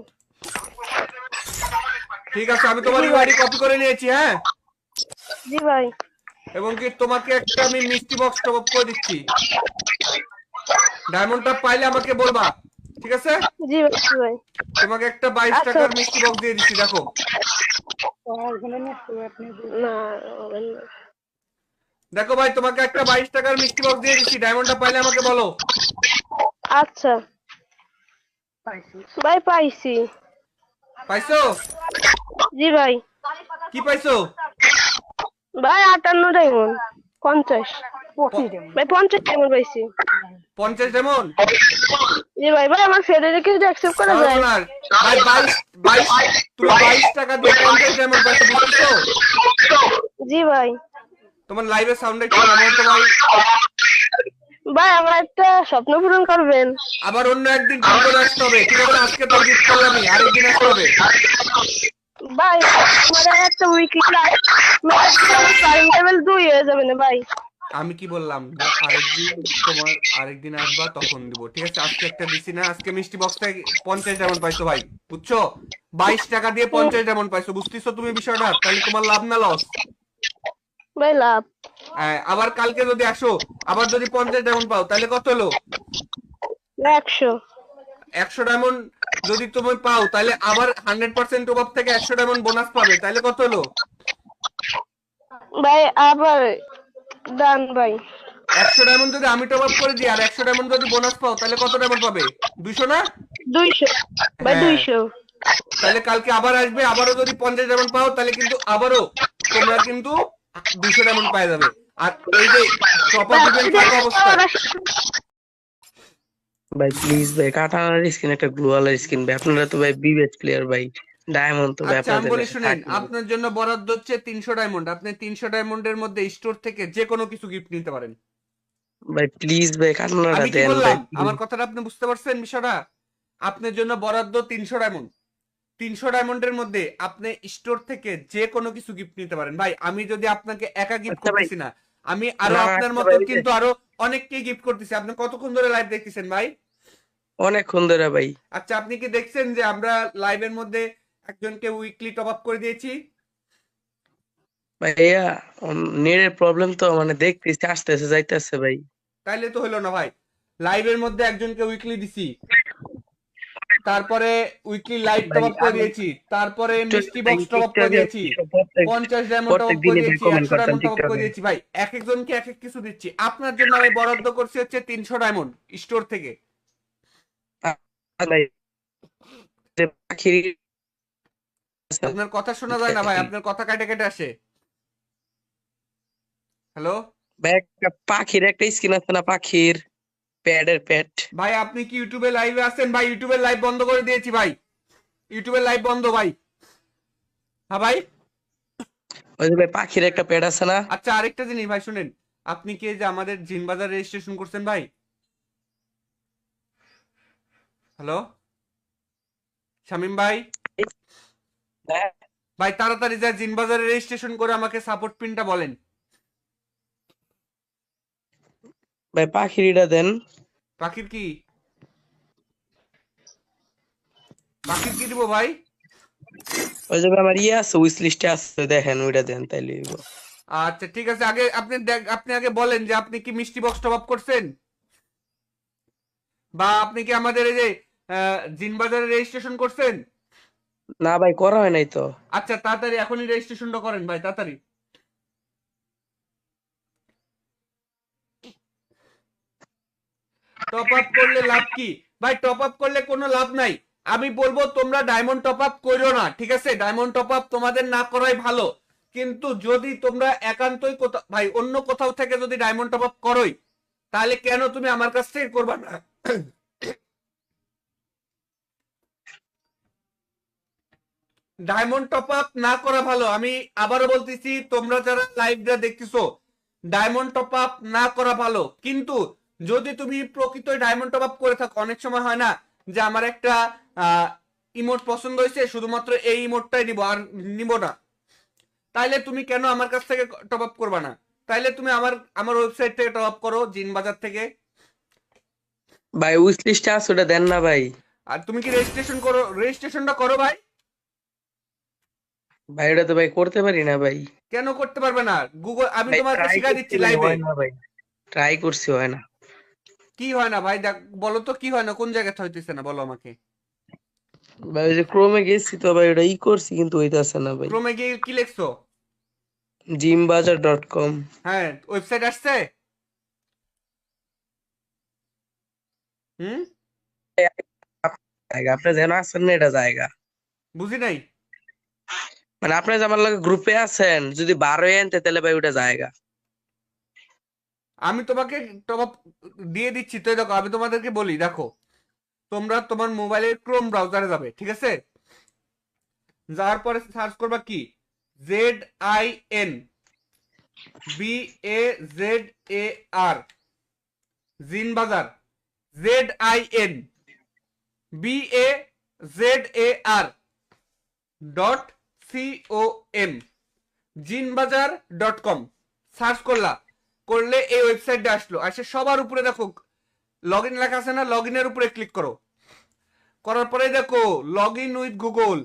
ঠিক আছে, আমি তোমার ইউআইডি কপি করে নিয়েছি, হ্যাঁ। জি ভাই। এবং কি তোমাকে একটা আমি মিষ্টি বক্স টপ আপ করে দিচ্ছি। ডায়মন্ডটা পাইলে আমাকে বলবা, ঠিক আছে। জি ভাই, জি ভাই। তোমাকে একটা 22 আচ্ছা। টাকার মিষ্টি বক্স দিয়ে দিচ্ছি, দেখো। না হবে না। দেখো ভাই, তোমাকে একটা 22 টাকার মিষ্টি বক্স দিয়ে দিচ্ছি, ডায়মন্ডটা পাইলে আমাকে বলো। আচ্ছা ভাই, পাইছি। পাইছো? জি ভাই। কি পাইছো? ভাই 58 ডায়মন্ড, 50 ভাই, 50 ডায়মন্ড পাইছি। 50 ডায়মন্ড? জি ভাই। ভাই আমার ফ্রেন্ড রিকোয়েস্ট অ্যাকসেপ্ট করা যায়? না ভাই, 22 তুমি 22 টাকা দিয়ে 50 ডায়মন্ড পাইছো, বুঝছো? জি ভাই। তোমার লাইভে সাউন্ড একটু কমাও তো ভাই। ভাই আমার একটা স্বপ্ন পূরণ করবেন। আবার অন্য একদিন টিম করে আসতে হবে, ঠিক আছে। আজকে তো গিফট করলামই, আরেকদিন আসতে হবে। ভাই আমার একটা উইকলি টাইম টেবিল 2 হয়ে যাবে না ভাই? আমি কি বললাম, আরেকদিন তোমার আরেকদিন আসবা তখন দিব, ঠিক আছে। আজকে একটা দিছি না, আজকে মিষ্টি বক্সটা 50 ডায়মন্ড পাইছো ভাই, বুঝছো? 22 টাকা দিয়ে 50 ডায়মন্ড পাইছো, বুঝতেছো তুমি বিষয়টা? তাহলে তোমার লাভ না লস? ভাই লাভ। আবার কালকে যদি আসো, আবার যদি 50 ডায়মন্ড পাও, তাহলে কত হলো? 100। 100 ডায়মন্ড যদি তুমি পাও, তাহলে আবার 100% টপ আপ থেকে 100 ডায়মন্ড বোনাস পাবে, তাহলে কত হলো? ভাই আবার ডান ভাই। 100 ডায়মন্ড যদি আমি টপ আপ করে দিই আর 100 ডায়মন্ড যদি বোনাস পাও তাহলে কত ডায়মন্ড পাবে? 200 না? 200 ভাই, হ্যাঁ, 200। তাহলে কালকে আবার আসবে, আবারও যদি 50 ডায়মন্ড পাও তাহলে কিন্তু আবারও তোমরা কিন্তু 200 ডায়মন্ড পাওয়া যাবে। আর এই যে টপ আপ ভাই ইভেন্ট আপনি থাকা অবস্থায় ভাই প্লিজ ভাই, কাটানোর স্কিন একটা গ্লোয়ালের স্কিন ভাই। আপনারা তো ভাই বিবেচ প্লেয়ার ভাই, ডায়মন্ড তো ভাই আচ্ছা আমি আপনাদের বলি কাছে শুনেন, থাকে। আপনার জন্য বরাদ্দ হচ্ছে 300 ডায়মন্ড। আপনি 300 ডায়মন্ডের মধ্যে স্টোর থেকে যে কোনো কিছু গিফট নিতে পারেন। ভাই প্লিজ ভাই, কাটানোটা আমি কি দেন ভাই বললাম? please। আমার কথাটা আপনি বুঝতে পারছেন বিষয়টা? আপনার জন্য বরাদ্দ 300 ডায়মন্ড। 300 ডায়মন্ডের মধ্যে আপনি স্টোর থেকে যে কোনো কিছু গিফট নিতে পারেন। ভাই আমি যদি আপনাকে একা গিফট আচ্ছা ভাই, করতেছি না, আমি আরো না না, আপনার আচ্ছা মতো ভাই ওই যে কিন্তু আরো অনেককে গিফট করতেছি। আপনি কতক্ষণ ধরে লাইভ দেখতেছেন ভাই? অনেকক্ষণ ধরে ভাই। আচ্ছা আপনি কি দেখছেন যে আমরা লাইভের মধ্যে একজনকে উইকলি টপ আপ করে দিয়েছি? ভাইয়া নেটের প্রবলেম তো, মানে দেখতেছি আসতেছে যাইতেছে ভাই। তাইলে তো হলো না ভাই। লাইভের মধ্যে একজনকে উইকলি দিছি, তারপরে উইকলি লাইভ টপ ভাই আপ করে আমি দিয়েছি, তারপরে একটু মিষ্টি ভাই বক্স টপ আপ একটু করে আগে দিয়েছি, প্রত্যেক 50 ডায়মন্ড টপ প্রত্যেক আপ করে দিনই ভাই দিয়েছি, কমেন্ট 100 করতাম ডায়মন্ড টপ আপ করে টিকটকে। দিয়েছি। ভাই এক একজনকে এক এক কিছু দিচ্ছি। আপনার জন্য আমি বরাদ্দ করছি হচ্ছে 300 ডায়মন্ড স্টোর থেকে। ভাই যে পাখির আছে আপনার কথা শোনা যায় না ভাই, আপনার কথা কাটে কেটে আসে। হ্যালো ভাই, একটা পাখির একটা স্কিন আছে না, পাখির প্যাডের প্যাড। ভাই, আপনি কি ইউটিউবে লাইভে আছেন? ভাই ইউটিউবের লাইভ বন্ধ করে দিয়েছি ভাই, ইউটিউবের লাইভ বন্ধ ভাই। হ্যাঁ ভাই। ওই যে ভাই পাখির একটা প্যাড আছে না। আচ্ছা আরেকটা জিনিস ভাই শুনেন, আপনি কি এই যে আমাদের জিনবাজার রেজিস্ট্রেশন করছেন ভাই? হ্যালো শামিম ভাই। হ্যাঁ ভাই তাড়াতাড়ি যা জিনবাজারে রেজিস্ট্রেশন করে আমাকে সাপোর্ট পিনটা বলেন। ভাই পাখির এটা দেন। পাখির কি? পাখির কি দিব ভাই? ওই যে ভাই আমার ইয়ে আছে, উইশ লিস্টে আছে, দেখেন ওইটা দেন তাইলে হইবো। আচ্ছা ঠিক আছে, আগে আপনি আপনি আগে বলেন যে আপনি কি মিষ্টি বক্স টপ আপ করছেন, বা আপনি কি আমাদের এই যে জিনবাজারে রেজিস্ট্রেশন করছেন? না ভাই করা হয় নাই তো। আচ্ছা তাড়াতাড়ি এখনই রেজিস্ট্রেশনটা করেন ভাই, তাড়াতাড়ি। টপ আপ করলে লাভ কি? ভাই টপ আপ করলে কোনো লাভ নাই। আমি বলবো তোমরা ডায়মন্ড টপ আপ করো না, ঠিক আছে? ডায়মন্ড টপ আপ তোমাদের না করাই ভালো। কিন্তু যদি তোমরা একান্তই ভাই অন্য কোথাও থেকে যদি ডায়মন্ড টপ আপ করোই, তাহলে কেন তুমি আমার কাছ থেকে করবা না? ডায়মন্ড টপ আপ না করা ভালো। আমি আবারও বলতেছি, তোমরা যারা লাইভটা দেখতেছো, ডায়মন্ড টপ আপ না করা ভালো। কিন্তু যদি তুমি প্রকৃত ডায়মন্ড টপ আপ করে থাকো, অনেক সময় হয় না যে আমার একটা ইমোট পছন্দ হয়েছে, শুধুমাত্র এই ইমোটটাই নিব আর নিব না, তাইলে তুমি কেন আমার কাছ থেকে টপ আপ করবা না? তাইলে তুমি আমার আমার ওয়েবসাইট থেকে টপ আপ করো, জিন বাজার থেকে। ভাই উইশ লিস্টে আছে, ওটা দেন না ভাই। আর তুমি কি রেজিস্ট্রেশন করো? রেজিস্ট্রেশনটা করো ভাই। ভাই ওটা তো ভাই করতে পারি না ভাই। কেন করতে পারবে না? গুগল, আমি ভাই তোমাকে ট্রাই শিখা করছি দিচ্ছি ভাই, লাইভে। হয় না ভাই। ট্রাই করছি, হয় না। কি হয় না ভাই? দেখ বলো তো কি হয় না, কোন জায়গাতে হইতেছে না বলো আমাকে। ভাই ওই যে ক্রোমে গেছি তো ভাই, ওটা ই করছি কিন্তু হইতাছে না ভাই। ক্রোমে গিয়ে কি লিখছো? জিমবাজার.com। হ্যাঁ ওয়েবসাইট আসছে। হুম, জায়গা আপনি যেন আছেন না, এটা জায়গা। বুঝি নাই। মানে আপনি যে আমার লগে গ্রুপে আছেন, যদি 12 আনতে তাহলে ভাই ওটা জায়গা। আমি তোমাকে টপ আপ দিয়ে দিচ্ছি তো। দেখো আমি তোমাদেরকে বলি, দেখো তোমরা তোমার মোবাইলের ক্রোম ব্রাউজারে যাবে, ঠিক আছে? যাওয়ার পরে সার্চ করবা কি, ZINBAZAR, জিন বাজার, ZINBAZAR.com, জিনবাজার.com সার্চ করলা, করলে এই ওয়েবসাইটটা আসলো। আসে সবার উপরে দেখো লগ ইন লেখা আছে না, লগ ইনের উপরে ক্লিক করো। করার পরে দেখো লগ ইন উইথ গুগল,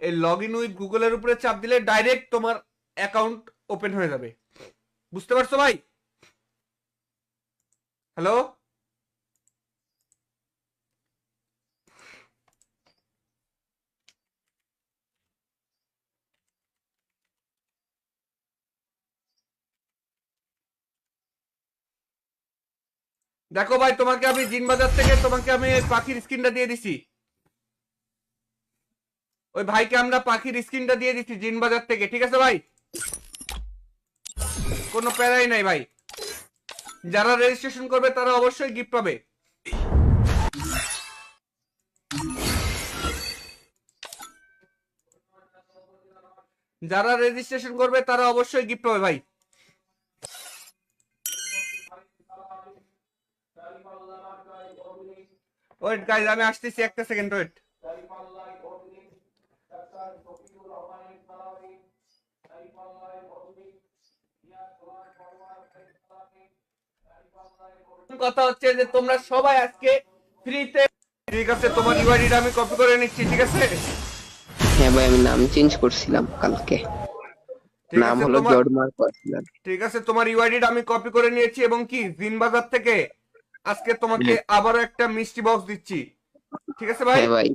এই লগ ইন উইথ গুগলের উপরে চাপ দিলে ডাইরেক্ট তোমার অ্যাকাউন্ট ওপেন হয়ে যাবে। বুঝতে পারছো ভাই? হ্যালো। দেখো ভাই, তোমাকে আমি জিন বাজার থেকে তোমাকে আমি ওই পাখির স্কিনটা দিয়ে দিছি। ওই ভাইকে আমরা পাখির স্কিনটা দিয়ে দিচ্ছি জিন বাজার থেকে, ঠিক আছে ভাই? কোনো প্যারাই নাই ভাই। যারা রেজিস্ট্রেশন করবে তারা অবশ্যই গিফট পাবে। যারা রেজিস্ট্রেশন করবে তারা অবশ্যই গিফট পাবে ভাই। ওয়েট গাইজ, আমি আসতেছি, একটা সেকেন্ড ওয়েট। কথা হচ্ছে যে তোমরা সবাই আজকে ফ্রিতে, ঠিক আছে? তোমার ইউআইডিটা আমি কপি করে নিচ্ছি, ঠিক আছে? হ্যাঁ ভাই আমি নাম চেঞ্জ করছিলাম কালকে, ঠিক নাম আছে হলো তোমার, জর্ডমার করছিলাম। ঠিক আছে তোমার ইউআইডিটা আমি কপি করে নিয়েছি এবং কি জিন বাজার থেকে আজকে তোমাকে আবারও একটা মিষ্টি বক্স দিচ্ছি, ঠিক আছে ভাই? হ্যাঁ ভাই,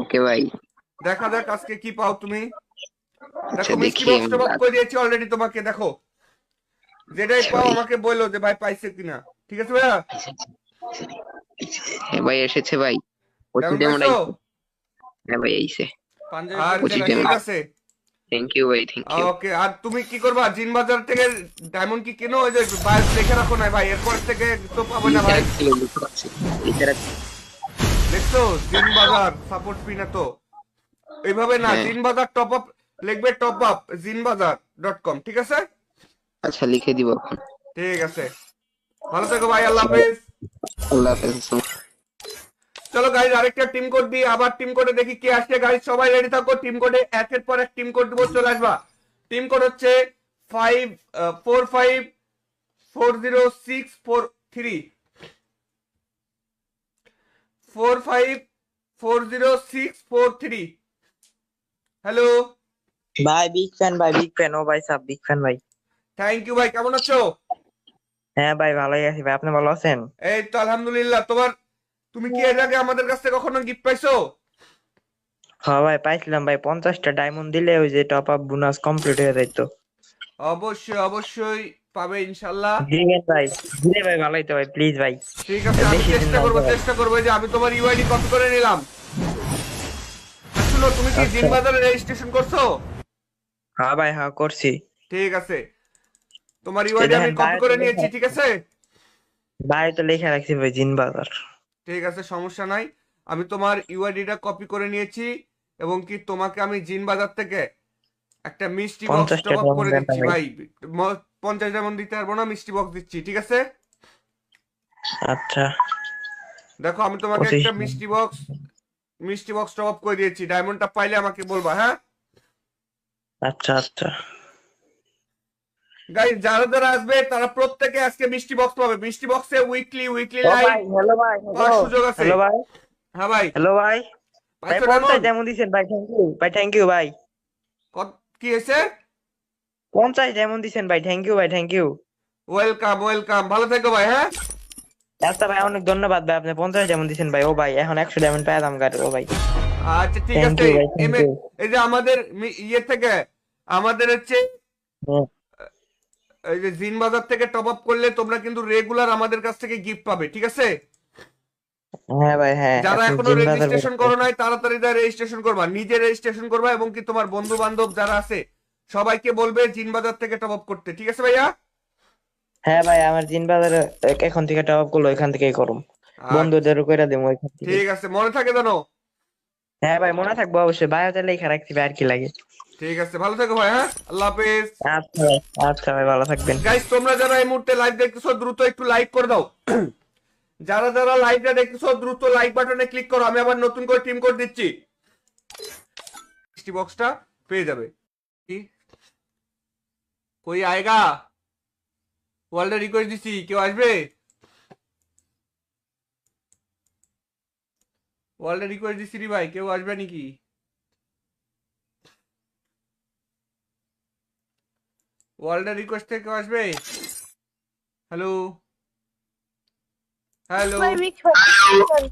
ওকে ভাই। দেখা যাক আজকে কি পাও তুমি। আচ্ছা দেখো মিষ্টি দেখি বক্স আমি টপ করে দিয়েছি অলরেডি তোমাকে। দেখো যেটাই আচ্ছা পাও ভাই। আমাকে বললো যে ভাই পাইছে কিনা, ঠিক আছে ভাইয়া? হ্যাঁ ভাই এসেছে ভাই, কেমন ওটিডি পাইছো? হ্যাঁ ভাই আইছে। আচ্ছা ঠিক আছে, থ্যাংক ইউ ভাই, থ্যাংক ইউ। ওকে। আর তুমি কি করবা, জিন বাজার থেকে ডায়মন্ড কি কেনো? ওই যে বাস লিখে রাখো না ভাই, এরপর থেকে তো পাবে না ভাই। দেখছো জিন বাজার সাপোর্ট ফি না তো, এইভাবে না। হ্যাঁ। জিন বাজার টপ আপ লিখবে, টপ আপ জিনবাজার.com, ঠিক আছে? আচ্ছা লিখে দিব এখন। ঠিক আছে, ভালো থেকো ভাই, আল্লাহ হাফেজ। আল্লাহ হাফেজ। চলো গাইজ আরেকটা টিম কোড দিই, আবার টিম কোডে দেখি কে আসছে। গাইজ সবাই রেডি থাকো, টিম কোডে একের পর এক টিম কোড দিব, চলে আসবা। টিম কোড হচ্ছে 45406443, 45406443। হ্যালো ভাই বিগ ফ্যান ভাই, বিগ ফ্যান। ও ভাই সাব বিগ ফ্যান ভাই। থ্যাংক ইউ ভাই, কেমন আছো? হ্যাঁ ভাই ভালোই আছি ভাই, আপনি ভালো আছেন? এই তো আলহামদুলিল্লাহ। তুমি কি এর আগে আমাদের কাছ থেকে কখনো গিফট পাইছো? হ্যাঁ ভাই পাইছিলাম ভাই, 50টা ডায়মন্ড দিলে ওই যে টপ আপ বোনাস কমপ্লিট হয়ে যাইতো। অবশ্যই অবশ্যই পাবে ইনশাল্লাহ। দিবেন ভাই, দিলে ভাই ভালোই তো ভাই, প্লিজ ভাই। ঠিক আছে, আমি বেশি দিন চেষ্টা না করবো, ভাই। চেষ্টা করবো। এই যে আমি তোমার ইউআইডি কপি করে নিলাম। শুনো, তুমি কি আচ্ছা। জিন বাজারে রেজিস্ট্রেশন করছো? হ্যাঁ ভাই হ্যাঁ করছি। ঠিক আছে, তোমার ইউআইডি আমি দেখেন কপি ভাই করে তো নিয়েছি, ঠিক আছে? ভাই তো লেখা রাখছি ভাই জিন বাজার। ঠিক আছে, সমস্যা নাই। আমি তোমার ইউআইডিটা কপি করে নিয়েছি এবং কি তোমাকে আমি জিন বাজার থেকে একটা মিষ্টি বক্স 50টা টপ আপ করে ডায়মন্ড দিচ্ছি ভাই। ভাই। 50 যেমন দিতে পারবো না, মিষ্টি বক্স দিচ্ছি, ঠিক আছে? আচ্ছা দেখো আমি তোমাকে 25 একটা মিষ্টি বক্স টপ আপ করে দিয়েছি। ডায়মন্ডটা পাইলে আমাকে বলবা, হ্যাঁ? আচ্ছা আচ্ছা। গাইস যারা যারা আসবে তারা প্রত্যেকে আজকে মিষ্টি বক্স পাবে। মিষ্টি বক্সে উইকলি ও লাইভ ভাই হ্যালো ভাই, পাওয়ার সুযোগ আছে। হ্যালো ভাই, হ্যাঁ ভাই, হ্যালো ভাই। ভাই পাইছো 50 ডায়মন্ড? যেমন দিছেন ভাই, থ্যাংক ইউ ভাই, থ্যাংক ইউ ভাই। কি হয়েছে? 50 যেমন দিছেন ভাই, থ্যাংক ইউ ভাই, থ্যাংক ইউ। ওয়েলকাম ওয়েলকাম, ভালো থেকো ভাই, হ্যাঁ? আচ্ছা ভাই অনেক ধন্যবাদ ভাই, আপনি 50 যেমন দিছেন ভাই। ও ভাই এখন 100 ডায়মন্ড পাই দাম গাড়ি। ও ভাই আচ্ছা ঠিক থ্যাংক আছে। ইউ ভাই, থ্যাংক ইউ। এই যে আমাদের ইয়ে থেকে, আমাদের হচ্ছে এই যে জিন বাজার থেকে টপ আপ করলে তোমরা কিন্তু রেগুলার আমাদের কাছ থেকে গিফট পাবে, ঠিক আছে? হ্যাঁ ভাই হ্যাঁ। যারা এখন এখনো জিন বাজার রেজিস্ট্রেশন করো নাই তাড়াতাড়ি রেজিস্ট্রেশন করবা, নিজে রেজিস্ট্রেশন করবা এবং কি তোমার বন্ধু বান্ধব যারা আছে সবাইকে বলবে জিন বাজার থেকে টপ আপ করতে, ঠিক আছে ভাইয়া? হ্যাঁ ভাই আমার জিন বাজার এখন থেকে টপ আপ করলো, এখান থেকেই করুম। বন্ধুদেরও কইরা দেবো ওইখান থেকে। ঠিক আছে, মনে থাকে জানো? হ্যাঁ ভাই মনে থাকবো অবশ্যই, বায়োতে লেখা রাখছি ভাই, আর কি লাগে। ঠিক আছে, ভালো থেকো ভাই, হ্যাঁ? আল্লাহ হাফেজ। আচ্ছা ভাই, আচ্ছা ভাই ভালো থাকবেন। গাইস তোমরা যারা এই মুহূর্তে লাইভ দেখতেছো দ্রুত একটু লাইক করে দাও। যারা যারা লাইভটা দেখতেছো দ্রুত লাইক বাটনে ক্লিক করো। আমি আবার নতুন করে টিম কোড দিচ্ছি, মিষ্টি বক্সটা পেয়ে যাবে। কি কই আয়েগা? ওয়ার্ল্ডে রিকোয়েস্ট দিছি, কেউ আসবে? ওয়ার্ল্ডে রিকোয়েস্ট দিছি রে ভাই, কেউ আসবে নাকি? ওয়ার্ল্ডে রিকোয়েস্ট থেকে কেউ আসবে? হ্যালো হ্যালো, ভাই বিগ ফ্যান,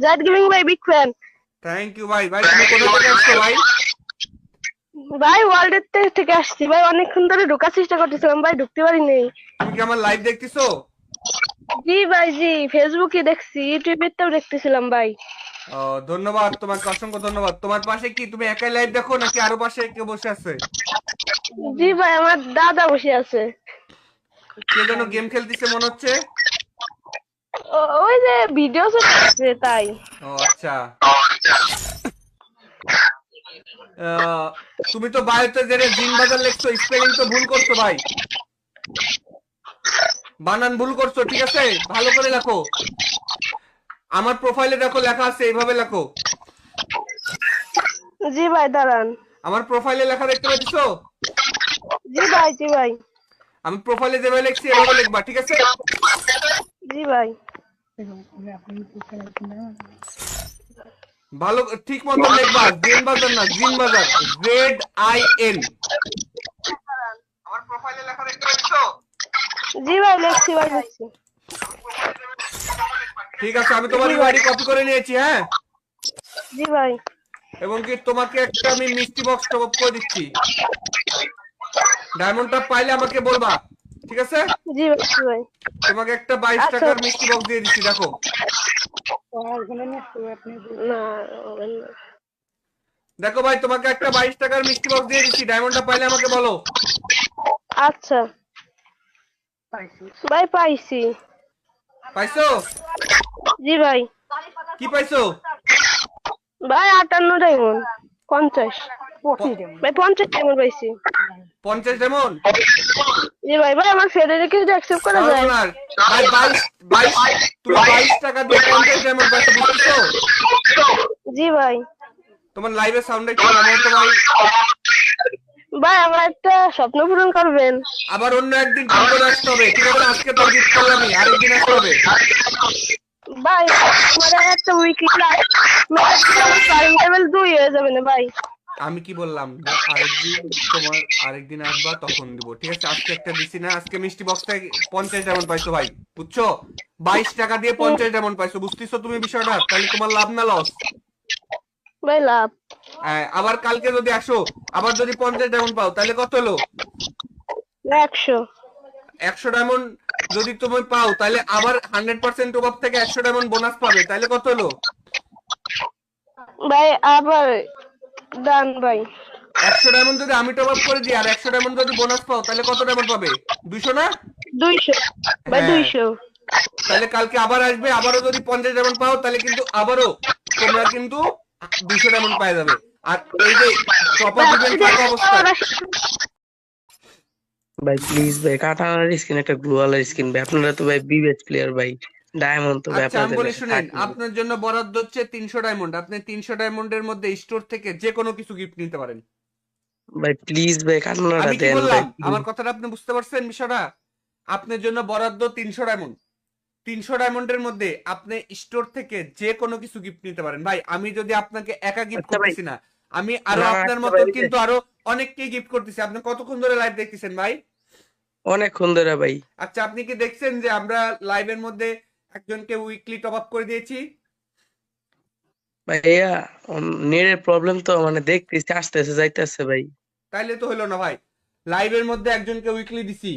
জাদ গেমিং ভাই বিগ ফ্যান। থ্যাংক ইউ ভাই। ভাই তুমি কোথা থেকে আসছো ভাই? ভাই ওয়ার্ল্ডের থেকে আসছি ভাই, অনেকক্ষণ ধরে ঢোকার চেষ্টা করতেছিলাম ভাই, ঢুকতে পারি নাই। তুমি কি আমার লাইভ দেখতেছো? জি ভাই, জি ফেসবুকে দেখছি, ইউটিউবেতেও দেখতেছিলাম ভাই। ও, ধন্যবাদ তোমাকে, অসংখ্য ধন্যবাদ। তোমার পাশে কি তুমি একাই লাইভ দেখো নাকি আরো পাশে কেউ বসে আছে? জি ভাই, আমার দাদা বসে আছে। কে যেন গেম খেলতেছে মনে হচ্ছে। ওই যে ভিডিও চলছে তাই। ও আচ্ছা। তুমি তো বায়োতে যে জিন বাজার লিখছো, স্পেলিং তো ভুল করছো ভাই, বানান ভুল করছো, ঠিক আছে? ভালো করে লেখো। আমার প্রোফাইলে দেখো লেখা আছে, এইভাবে লেখো। জি ভাই দাঁড়ান। আমার প্রোফাইলে লেখা দেখতে পাচ্ছো? জি ভাই, জি ভাই। আমি প্রোফাইলে যেভাবে লিখছি এভাবে লিখবা, ঠিক আছে? জি ভাই। ভালো ঠিক মতো লিখবা, জিন বাজার না, জিন বাজার, ZIN। আমার প্রোফাইলে লেখা দেখতে পাচ্ছো? জি ভাই, লিখছি ভাই, লিখছি। ঠিক আছে, আমি তোমার ইউআইডি কপি করে নিয়েছি, হ্যাঁ? জি ভাই। এবং কি তোমাকে একটা আমি মিষ্টি বক্স টপ আপ করে দিচ্ছি। ডায়মন্ডটা পাইলে আমাকে বলবা, ঠিক আছে? জি ভাই, জি ভাই। তোমাকে একটা 22 আচ্ছা। টাকার মিষ্টি বক্স দিয়ে দিচ্ছি, দেখো। না, হবে না। দেখো ভাই, তোমাকে একটা 22 টাকার মিষ্টি বক্স দিয়ে দিচ্ছি, ডায়মন্ডটা পাইলে আমাকে বলো। আচ্ছা ভাই, পাইছি। পাইছো? জি ভাই। কি পাইছো? ভাই 58 ডায়মন্ড, 50। ভাই 50 ডায়মন্ড পাইছি। 50 ডায়মন্ড? জি ভাই। ভাই আমার ফেডারে কিছু অ্যাকসেপ্ট করা যায়? সর্বনাশ ভাই, 22 তুমি 22 টাকা দিয়ে 50 ডায়মন্ড পাইছো, বুঝছো? জি ভাই। তোমার লাইভে সাউন্ড একটু নামাও তো ভাই। ভাই আমার একটা স্বপ্ন পূরণ করবেন। আবার অন্য একদিন ফোন করে আসতে হবে, ঠিক আছে? আজকে তো গিফট করলামই, আরেকদিন আসতে হবে। ভাই আমার একটা উইকলি টাইম টেবিল 2 হয়ে যাবে না ভাই? আমি কি বললাম, আরেকদিন তোমার আরেকদিন আসবা তখন দিব, ঠিক আছে? আজকে একটা দিছি না, আজকে মিষ্টি বক্সটা 50 ডায়মন্ড পাইছো ভাই, বুঝছো? 22 টাকা দিয়ে 50 ডায়মন্ড পাইছো, বুঝতেছো তুমি বিষয়টা? তাহলে তোমার লাভ না লস? ভাই লাভ। আবার কালকে যদি আসো, আবার যদি 50 ডায়মন্ড পাও, তাহলে কত হলো? 100। 100 ডায়মন্ড যদি তুমি পাও, তাহলে আবার 100% টপ আপ থেকে 100 ডায়মন্ড বোনাস পাবে, তাহলে কত হলো? ভাই আবার ডান ভাই। 100 ডায়মন্ড যদি আমি টপ আপ করে দিই আর 100 ডায়মন্ড যদি বোনাস পাও, তাহলে কত ডায়মন্ড পাবে? 200 না? 200। ভাই হ্যাঁ। 200। তাহলে কালকে আবার আসবে, আবারও যদি 50 ডায়মন্ড পাও, তাহলে কিন্তু আবারও তোমরা কিন্তু 200 ডায়মন্ড পাওয়া যাবে। আর এই যে টপ আপ ইভেন্ট থাকা অবস্থায়, ভাই প্লিজ ভাই, কাটানোর স্কিন একটা গ্লোয়ালের স্কিন ভাই, আপনারা তো ভাই বিবেচ প্লেয়ার ভাই, ডায়মন্ড তো ভাই আচ্ছা আমি আপনাদের বলি কাছে শুনেন, থাকবে। আপনার জন্য বরাদ্দ হচ্ছে 300 ডায়মন্ড। আপনি 300 ডায়মন্ডের মধ্যে স্টোর থেকে যে কোনো কিছু গিফট নিতে পারেন। ভাই প্লিজ ভাই, কাটানোটা আমি কি দেন বললাম, ভাই। আমার কথাটা আপনি বুঝতে পারছেন বিষয়টা? আপনার জন্য বরাদ্দ 300 ডায়মন্ড। 300 ডায়মন্ডের মধ্যে আপনি স্টোর থেকে যে কোনো কিছু গিফট নিতে পারেন। ভাই আমি যদি আপনাকে একা গিফট আচ্ছা ভাই, করতেছি না, আমি আরো না আপনার আচ্ছা ভাই, মতন কিন্তু আরো অনেককেই গিফট করতেছি। আপনি কতক্ষণ ধরে লাইভ দেখতেছেন ভাই? অনেকক্ষণ ধরে ভাই। আচ্ছা, আপনি কি দেখছেন যে আমরা লাইভের মধ্যে একজনকে উইকলি টপ আপ করে দিয়েছি? ভাইয়া নেটের প্রবলেম তো, মানে দেখতেছি আসতেছে যাইতেছে ভাই। তাইলে তো হলো না ভাই। লাইভের মধ্যে একজনকে উইকলি দিছি,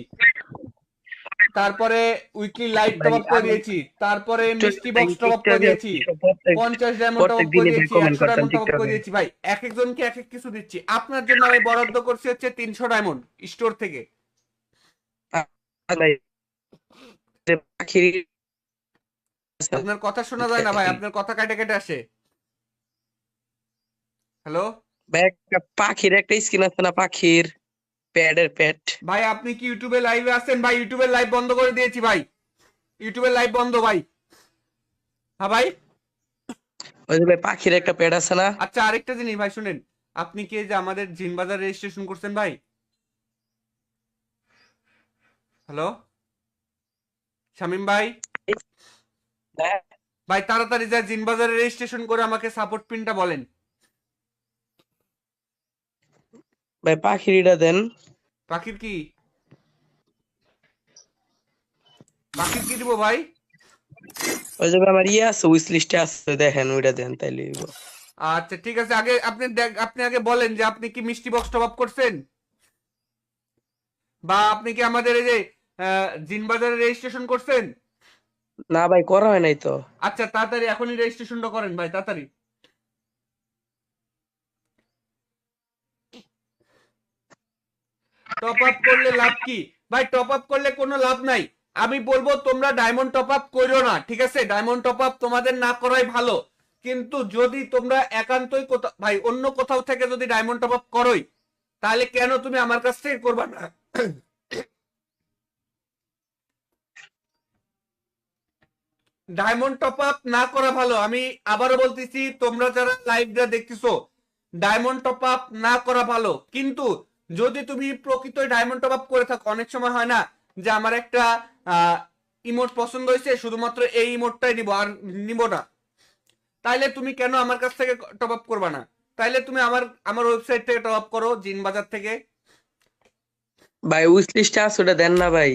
তারপরে উইকলি লাইভ ভাই টপ আপ করে আমি দিয়েছি, তারপরে টিকটকে মিষ্টি ভাই, বক্স টপ আপ করে টিকটকে দিয়েছি, প্রত্যেক 50 ডায়মন্ড টপ প্রত্যেক আপ করে দিনই ভাই দিয়েছি, কমেন্ট 100 করতাম ডায়মন্ড টপ আপ করে টিকটকে। দিয়েছি। ভাই এক একজনকে এক এক কিছু দিচ্ছি। আপনার জন্য আমি বরাদ্দ করছি হচ্ছে 300 ডায়মন্ড স্টোর থেকে। ভাই পাখির আপনার কথা শোনা যায় না ভাই, আপনার কথা কেটে কেটে আসে। হ্যালো ভাই, একটা পাখির একটা স্কিন আছে না, পাখির প্যাডের প্যাড। ভাই, আপনি কি ইউটিউবে লাইভে আছেন? ভাই ইউটিউবের লাইভ বন্ধ করে দিয়েছি ভাই, ইউটিউবের লাইভ বন্ধ ভাই। হ্যাঁ ভাই। ওই যে ভাই পাখির একটা প্যাড আছে না। আচ্ছা আরেকটা জিনিস ভাই শুনেন, আপনি কি এই যে আমাদের জিন বাজার রেজিস্ট্রেশন করছেন ভাই? হ্যালো শামিম ভাই, হ্যাঁ, ভাই তাড়াতাড়ি যা জিন বাজারে রেজিস্ট্রেশন করে আমাকে সাপোর্ট পিনটা বলেন। ভাই পাখিরটা দেন। পাখির কি, পাখির কি দিব ভাই? ওই যে ভাই আমার ইয়ে আছে, উইশ লিস্টে আছে, দেখেন ওইটা দেন তাইলে হইবো। আচ্ছা ঠিক আছে, আগে আপনি আগে বলেন যে আপনি কি মিষ্টি বক্স টপ আপ করছেন, বা আপনি কি আমাদের এই যে জিন বাজারে রেজিস্ট্রেশন করছেন? না ভাই, করা হয় নাই তো। আচ্ছা তাড়াতাড়ি এখনই রেজিস্ট্রেশনটা করেন ভাই, তাড়াতাড়ি। টপ আপ করলে লাভ কি ভাই? টপ আপ করলে কোনো লাভ নাই। আমি বলবো তোমরা ডায়মন্ড টপ আপ করো না, ঠিক আছে? ডায়মন্ড টপ আপ তোমাদের না করাই ভালো। কিন্তু যদি তোমরা একান্তই ভাই অন্য কোথাও থেকে যদি ডায়মন্ড টপ আপ করোই, তাহলে কেন তুমি আমার কাছ থেকে করবা না? ডায়মন্ড টপ আপ না করা ভালো। আমি আবারও বলতেছি, তোমরা যারা লাইভটা দেখতেছো, ডায়মন্ড টপ আপ না করা ভালো। কিন্তু যদি তুমি প্রকৃত ডায়মন্ড টপ আপ করে থাকো, অনেক সময় হয় না যে আমার একটা ইমোট পছন্দ হয়েছে, শুধুমাত্র এই ইমোটটাই নিব আর নিব না, তাইলে তুমি কেন আমার কাছ থেকে টপ আপ করবা না? তাইলে তুমি আমার আমার ওয়েবসাইট থেকে টপ আপ করো, জিন বাজার থেকে। ভাই উইশ লিস্টে আছে, ওটা দেন না ভাই।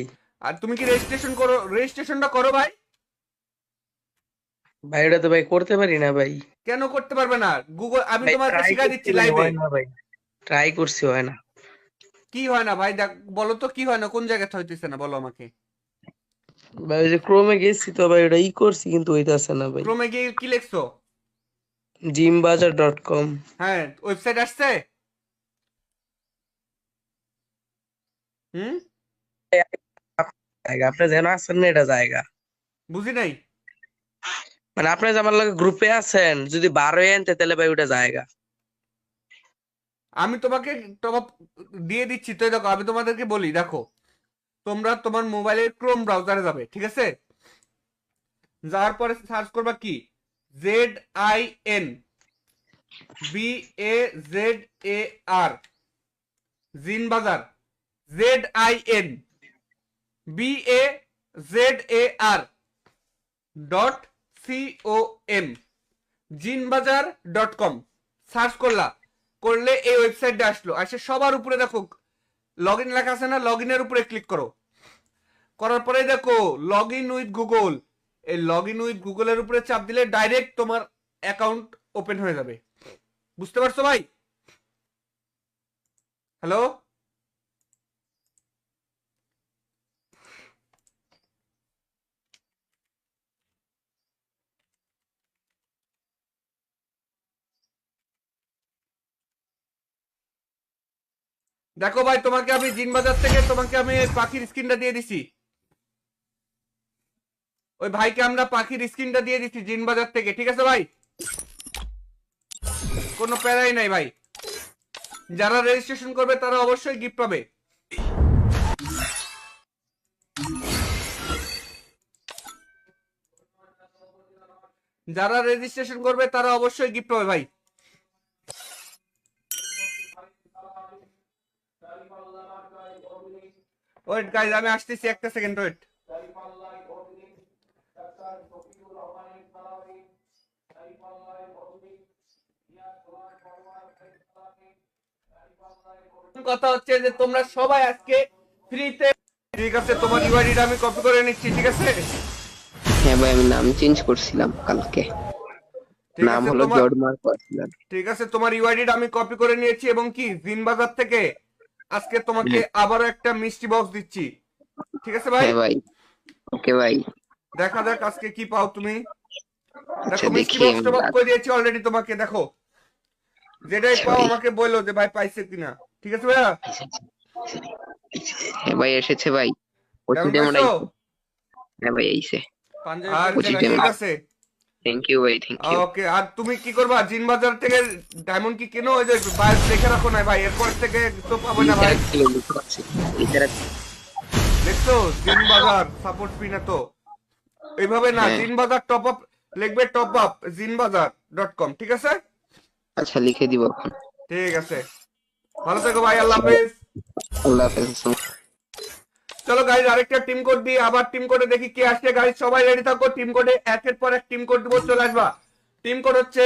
আর তুমি কি রেজিস্ট্রেশন করো? রেজিস্ট্রেশনটা করো ভাই। ভাই ওটা তো ভাই করতে পারি না ভাই। কেন করতে পারবে না? গুগল, আমি ভাই তোমাকে ট্রাই শিখাই করছি দিচ্ছি ভাই, লাইভে। হয় না ভাই। ট্রাই করছি, হয় না। কি হয় না ভাই? দেখ, বলো তো কি হয় না, কোন জায়গাতে হইতেছে না বলো আমাকে। ভাই ওই যে ক্রোমে গেছি তো ভাই, ওটা করছি কিন্তু হইতাছে না ভাই। ক্রোমে গিয়ে কি লিখছো? জিমবাজার.com। হ্যাঁ, ওয়েবসাইট আসছে। হুম, জায়গা আপনি যেন আছেন না, এটা জায়গা। বুঝি নাই। মানে আপনি যে আমার লগে গ্রুপে আছেন, যদি 12 আনতে তাহলে ভাই ওটা জায়গা। আমি তোমাকে টপ আপ দিয়ে দিচ্ছি তো। দেখো, আমি তোমাদেরকে বলি, দেখো, তোমরা তোমার মোবাইলের ক্রোম ব্রাউজারে যাবে, ঠিক আছে? যাওয়ার পরে সার্চ করবা কি, ZINBAZAR, জিন বাজার, ZINBAZAR.com, জিনবাজার.com সার্চ করলে এই ওয়েবসাইটটা আসলো। আসে সবার উপরে দেখো লগ ইন লেখা আছে না, লগ ইনের উপরে ক্লিক করো। করার পরে দেখো লগ ইন উইথ গুগল, এই লগ ইন উইথ গুগলের উপরে চাপ দিলে ডাইরেক্ট তোমার অ্যাকাউন্ট ওপেন হয়ে যাবে। বুঝতে পারছো ভাই? হ্যালো? দেখো ভাই, তোমাকে আমি জিন বাজার থেকে তোমাকে আমি পাখির স্ক্রিনটা দিয়ে দিছি। ওই ভাইকে আমরা পাখির স্ক্রিনটা দিয়ে দিচ্ছি জিন বাজার থেকে, ঠিক আছে ভাই? কোনো প্যারাই নাই ভাই। যারা রেজিস্ট্রেশন করবে তারা অবশ্যই গিফট পাবে। যারা রেজিস্ট্রেশন করবে তারা অবশ্যই গিফট পাবে ভাই। ওয়েট গাইজ, আমি আসতেছি, একটা সেকেন্ড ওয়েট। কথা হচ্ছে যে তোমরা সবাই আজকে ফ্রিতে, ঠিক আছে? তোমার ইউআইডিটা আমি কপি করে নিচ্ছি, ঠিক আছে? হ্যাঁ ভাই, আমি নাম চেঞ্জ করছিলাম কালকে। ঠিক নাম আছে হলো তোমার, জর্জ মার্কো আসলাম। ঠিক আছে, তোমার ইউআইডিটা আমি কপি করে নিয়েছি এবং কি জিন বাজার থেকে আজকে তোমাকে হ্যাঁ আবারও একটা মিষ্টি বক্স দিচ্ছি, ঠিক আছে ভাই? হ্যাঁ ভাই, ওকে ভাই। দেখা যাক আজকে কি পাও তুমি। আচ্ছা দেখো, মিষ্টি দেখি বক্স আমি টপ আপ করে দিয়েছি অলরেডি তোমাকে। দেখো, যেটাই আচ্ছা পাও ভাই। আমাকে বললো যে ভাই পাইছে কিনা, ঠিক আছে ভাইয়া? হ্যাঁ ভাই, এসেছে ভাই। ওটি ডায়মন্ড ডেমোটা পাইছো? আইছে। হ্যাঁ ভাই আইছে। ওটি আচ্ছা ডেমো। ঠিক আছে। থ্যাংক ইউ ভাই, থ্যাংক ইউ। ওকে, আর তুমি কি করবা? জিন বাজার থেকে ডায়মন্ড কি কেনো? ওই যে বাইরে দেখে রাখো না ভাই, এরপর থেকে তো পাবে না ভাই। ছিল বুঝতে পারছি। দেখছো, জিন বাজার সাপোর্ট ফি না তো। এইভাবে না, হ্যাঁ জিন বাজার টপ আপ লিখবে, টপ আপ জিনবাজার.com, ঠিক আছে? আচ্ছা, লিখে দিব এখন। ঠিক আছে, ভালো থেকো ভাই, আল্লাহ হাফেজ। আল্লাহ হাফেজ। চলো গাইজ, আরেকটা টিম কোড দিই, আবার টিম কোডে দেখি কি আসছে। গাইজ সবাই রেডি থাকো, টিম কোডে একের পর এক টিম কোড দিব, চলে আসবা। টিম কোড হচ্ছে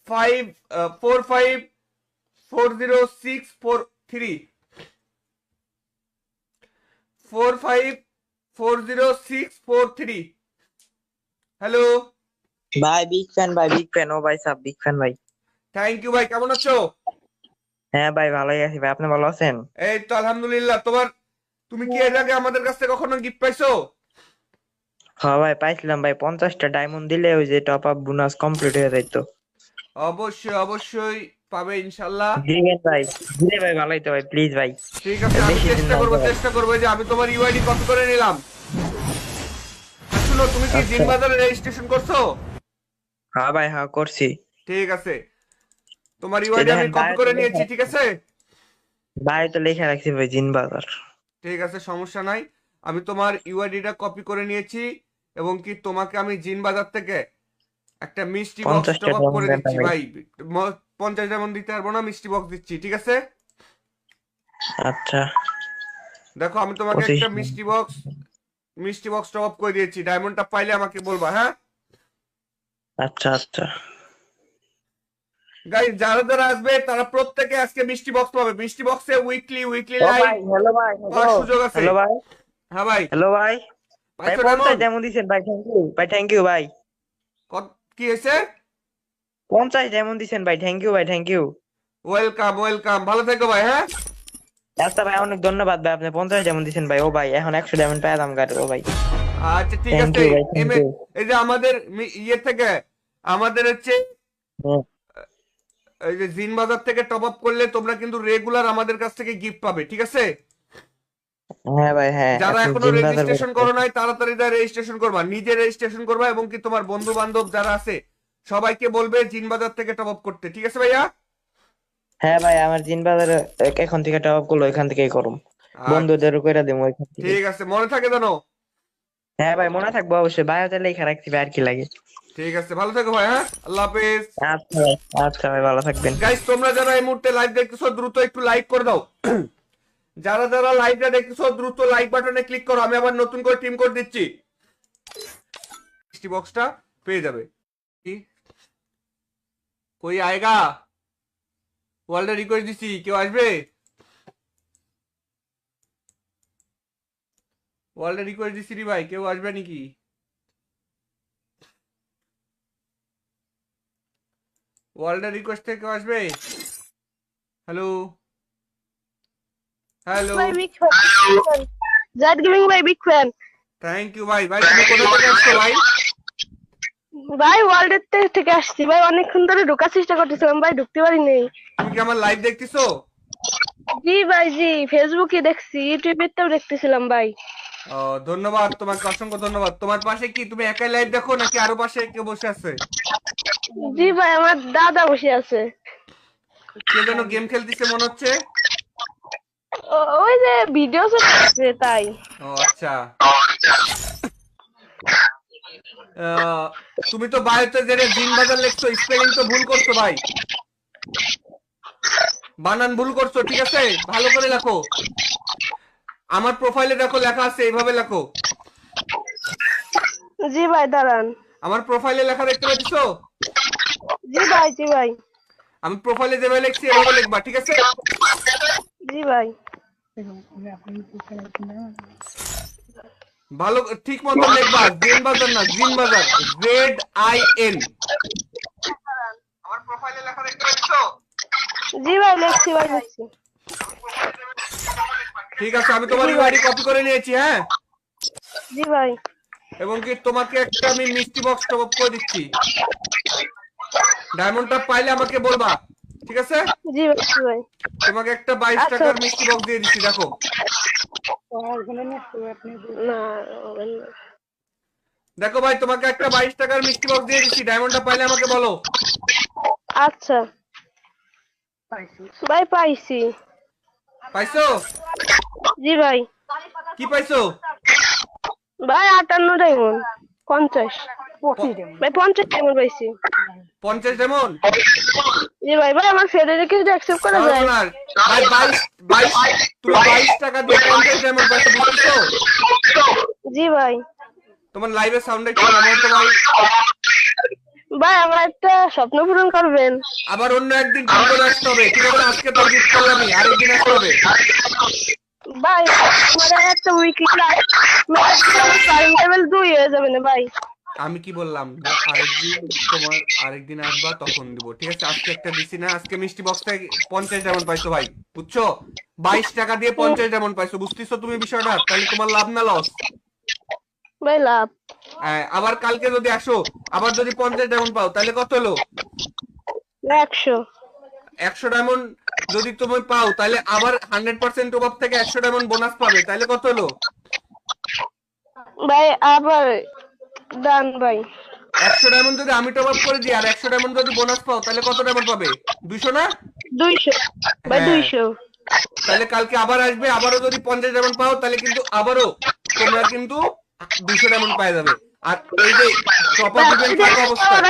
45406443, 45406443। হ্যালো, ভাই বিগ ফ্যান, ভাই বিগ ফ্যান, ও ভাই সাব বিগ ফ্যান ভাই। থ্যাংক ইউ ভাই। কেমন আছো? হ্যাঁ ভাই, ভালোই আছি ভাই, আপনি ভালো আছেন? এই তো আলহামদুলিল্লাহ। তুমি কি এর আগে আমাদের কাছ থেকে কখনো গিফট পাইছো? হ্যাঁ ভাই পাইছিলাম ভাই, 50টা ডায়মন্ড দিলে ওই যে টপ আপ বোনাস কমপ্লিট হয়ে যাইতো। অবশ্যই অবশ্যই পাবে ইনশাল্লাহ। দিবেন ভাই, দিলে ভাই ভালোই তো ভাই, প্লিজ ভাই। ঠিক আছে, আমি বেশি দিন চেষ্টা না করবো ভাই। চেষ্টা করবো। এই যে আমি তোমার ইউআইডি কপি করে নিলাম। আর শুনো, তুমি কি আচ্ছা। জিন বাজারে রেজিস্ট্রেশন করছো? হ্যাঁ ভাই, হ্যাঁ করছি। ঠিক আছে, তোমার এই ইউআইডি আমি দেখেন কপি করে নিয়েছি, ঠিক আছে? বাই তো লেখা রাখছি ভাই জিন বাজার। ঠিক আছে, সমস্যা নাই। আমি তোমার ইউআইডিটা কপি করে নিয়েছি এবং কি তোমাকে আমি জিন বাজার থেকে একটা মিষ্টি বক্স 50টা টপ আপ করে ডায়মন্ড দিচ্ছি ভাই। ভাই। 50 ডায়মন্ড দিতে পারবো না, মিষ্টি বক্স দিচ্ছি, ঠিক আছে? আচ্ছা। দেখো, আমি তোমাকে 25 একটা মিষ্টি বক্স টপ আপ করে দিয়েছি। ডায়মন্ডটা পাইলে আমাকে বলবা, হ্যাঁ? আচ্ছা আচ্ছা। গাইস, যারা যারা আসবে তারা প্রত্যেকে আজকে মিষ্টি বক্স পাবে। মিষ্টি বক্সে উইকলি ও লাইভ ভাই, হ্যালো ভাই, পাওয়ার সুযোগ আছে। হ্যালো ভাই, হ্যাঁ ভাই, হ্যালো ভাই। ভাই পাইছো 50 ডায়মন্ড? ডায়মন্ড দিছেন ভাই, থ্যাংক ইউ ভাই, থ্যাংক ইউ ভাই। কি হয়েছে? 50 ডায়মন্ড দিছেন ভাই, থ্যাংক ইউ ভাই, থ্যাংক ইউ। ওয়েলকাম ওয়েলকাম, ভালো থেকো ভাই, হ্যাঁ? আচ্ছা ভাই, অনেক ধন্যবাদ ভাই, আপনি 50 ডায়মন্ড দিছেন ভাই। ও ভাই, এখন 100 ডায়মন্ড পাই দাম গাড়ি। ও ভাই আচ্ছা ঠিক থ্যাংক আছে। ইউ ভাই, থ্যাংক ইউ। এই যে আমাদের ইয়ে থেকে, আমাদের হচ্ছে এই যে জিন বাজার থেকে টপ আপ করলে তোমরা কিন্তু রেগুলার আমাদের কাছ থেকে গিফট পাবে, ঠিক আছে? হ্যাঁ ভাই, হ্যাঁ। যারা আপনি এখনো জিন বাজার রেজিস্ট্রেশন করো নাই তাড়াতাড়ি রেজিস্ট্রেশন করবা, নিজে রেজিস্ট্রেশন করবা এবং কি তোমার বন্ধু বান্ধব যারা আছে সবাইকে বলবে জিন বাজার থেকে টপ আপ করতে, ঠিক আছে ভাইয়া? হ্যাঁ ভাই, আমার জিন বাজার এখন থেকে টপ আপ করলো, এখান থেকেই করুম। বন্ধুদেরও কইরা দেবো ওইখান থেকে। ঠিক আছে, মনে থাকে জানো? হ্যাঁ ভাই, মনে থাকবো অবশ্যই, বায়োতে লেখা রাখছি ভাই, আর কি লাগে। ঠিক আছে, ভালো থেকো ভাই, হ্যাঁ? আল্লাহ হাফেজ। আচ্ছা ভাই, আচ্ছা ভাই, ভালো থাকবেন। গাইস, তোমরা যারা এই মুহূর্তে লাইভ দেখতেছো দ্রুত একটু লাইক করে দাও। যারা যারা লাইভটা দেখতেছো দ্রুত লাইক বাটনে ক্লিক করো। আমি আবার নতুন করে টিম কোড দিচ্ছি, মিষ্টি বক্সটা পেয়ে যাবে। কি কই আয়েগা? ওয়ার্ল্ডে রিকোয়েস্ট দিছি, কেউ আসবে? ওয়ার্ল্ডে রিকোয়েস্ট দিছি রে ভাই, কেউ আসবে নাকি? ওয়ার্ল্ডে রিকোয়েস্ট থেকে কেউ আসবে? হ্যালো হ্যালো, ভাই বিগ ফ্যান, জাট গেমিং ভাই বিগ ফ্যান। থ্যাংক ইউ ভাই। ভাই তুমি কোথা থেকে আসছো ভাই? ভাই ওয়ার্ল্ডের থেকে আসছি ভাই, অনেকক্ষণ ধরে ঢোকার চেষ্টা করতেছিলাম ভাই, ঢুকতে পারি নাই। তুমি কি আমার লাইভ দেখতেছো? জি ভাই, জি ফেসবুকে দেখছি, ইউটিউবেতেও দেখতেছিলাম ভাই। ও, ধন্যবাদ তোমাকে, অসংখ্য ধন্যবাদ। তোমার পাশে কি তুমি একাই লাইভ দেখো নাকি আরো পাশে কেউ বসে আছে? জি ভাই, আমার দাদা বসে আছে। কে যেন গেম খেলতেছে মনে হচ্ছে। ওই যে ভিডিও চলছে তাই। ও আচ্ছা। তুমি তো বায়োতে যে জিন বাজার লিখছো, স্পেলিং তো ভুল করছো ভাই, বানান ভুল করছো, ঠিক আছে? ভালো করে লেখো। আমার প্রোফাইলে দেখো লেখা আছে, এইভাবে লেখো। জি ভাই দাঁড়ান। আমার প্রোফাইলে লেখা দেখতে পাচ্ছো? জি ভাই, জি ভাই। আমি প্রোফাইলে যেভাবে লিখছি এভাবে লিখবা, ঠিক আছে? জি ভাই। ভালো ঠিক মতো লিখবা, জিন বাজার না, জিন বাজার, ZIN। আমার প্রোফাইলে লেখা দেখতে পাচ্ছো? জি ভাই, লিখছি ভাই, লিখছি। ঠিক আছে, আমি তোমার ইউআইডি কপি করে নিয়েছি, হ্যাঁ? জি ভাই। এবং কি তোমাকে একটা আমি মিষ্টি বক্স টপ আপ করে দিচ্ছি। ডায়মন্ডটা পাইলে আমাকে বলবা, ঠিক আছে? জি ভাই, জি ভাই। তোমাকে একটা 22 আচ্ছা। টাকার মিষ্টি বক্স দিয়ে দিচ্ছি, দেখো। না হবে না। দেখো ভাই, তোমাকে একটা 22 টাকার মিষ্টি বক্স দিয়ে দিচ্ছি। ডায়মন্ডটা পাইলে আমাকে বলো। আচ্ছা ভাই, পাইছি। পাইছো? জি ভাই। কি পাইছো? ভাই 58 ডায়মন্ড, 50 ভাই, 50 ডায়মন্ড পাইছি। 50 ডায়মন্ড? জি ভাই। ভাই আমার ফেডারে কি অ্যাকসেপ্ট করা যায়? ভাই 22 তুমি 22 টাকা দিয়ে 50 ডায়মন্ড পাইছো, বুঝছো? জি ভাই। তোমার লাইভে সাউন্ড একটু কমাও তো ভাই। ভাই আমার একটা স্বপ্ন পূরণ করবেন। আবার অন্য একদিন ঠিক করে আসতে হবে, ঠিক আছে? আজকে তো গিফট করলামই, আরেকদিন আসতে হবে। ভাই আমার একটা উইকলি টাইম লেভেল 2 হয়ে যাবে না ভাই? আমি কি বললাম, আরেকদিন তোমার আরেকদিন আসবা তখন দিব, ঠিক আছে? আজকে একটা দিছি না, আজকে মিষ্টি বক্সটা 50 ডায়মন্ড পাইছো ভাই, বুঝছো? 22 টাকা দিয়ে 50 ডায়মন্ড পাইছো, বুঝতেছো তুমি বিষয়টা? তাহলে তোমার লাভ না লস? ভাই লাভ। আবার কালকে যদি আসো, আবার যদি 50 ডায়মন্ড পাও, তাহলে কত হলো? 100। 100 ডায়মন্ড যদি তুমি পাও, তাহলে আবার 100% টপ আপ থেকে 100 ডায়মন্ড বোনাস পাবে, তাহলে কত হলো? ভাই আবার ডান ভাই। 100 ডায়মন্ড যদি আমি টপ আপ করে দিই আর 100 ডায়মন্ড যদি বোনাস পাও, তাহলে কত ডায়মন্ড পাবে? 200 না? 200 ভাই, হ্যাঁ। 200। তাহলে কালকে আবার আসবে, আবারও যদি 50 ডায়মন্ড পাও, তাহলে কিন্তু আবারও তোমরা কিন্তু 200 ডায়মন্ড পাই যাবে। আর এই যে টপ আপ ইভেন্ট থাকা অবস্থায়,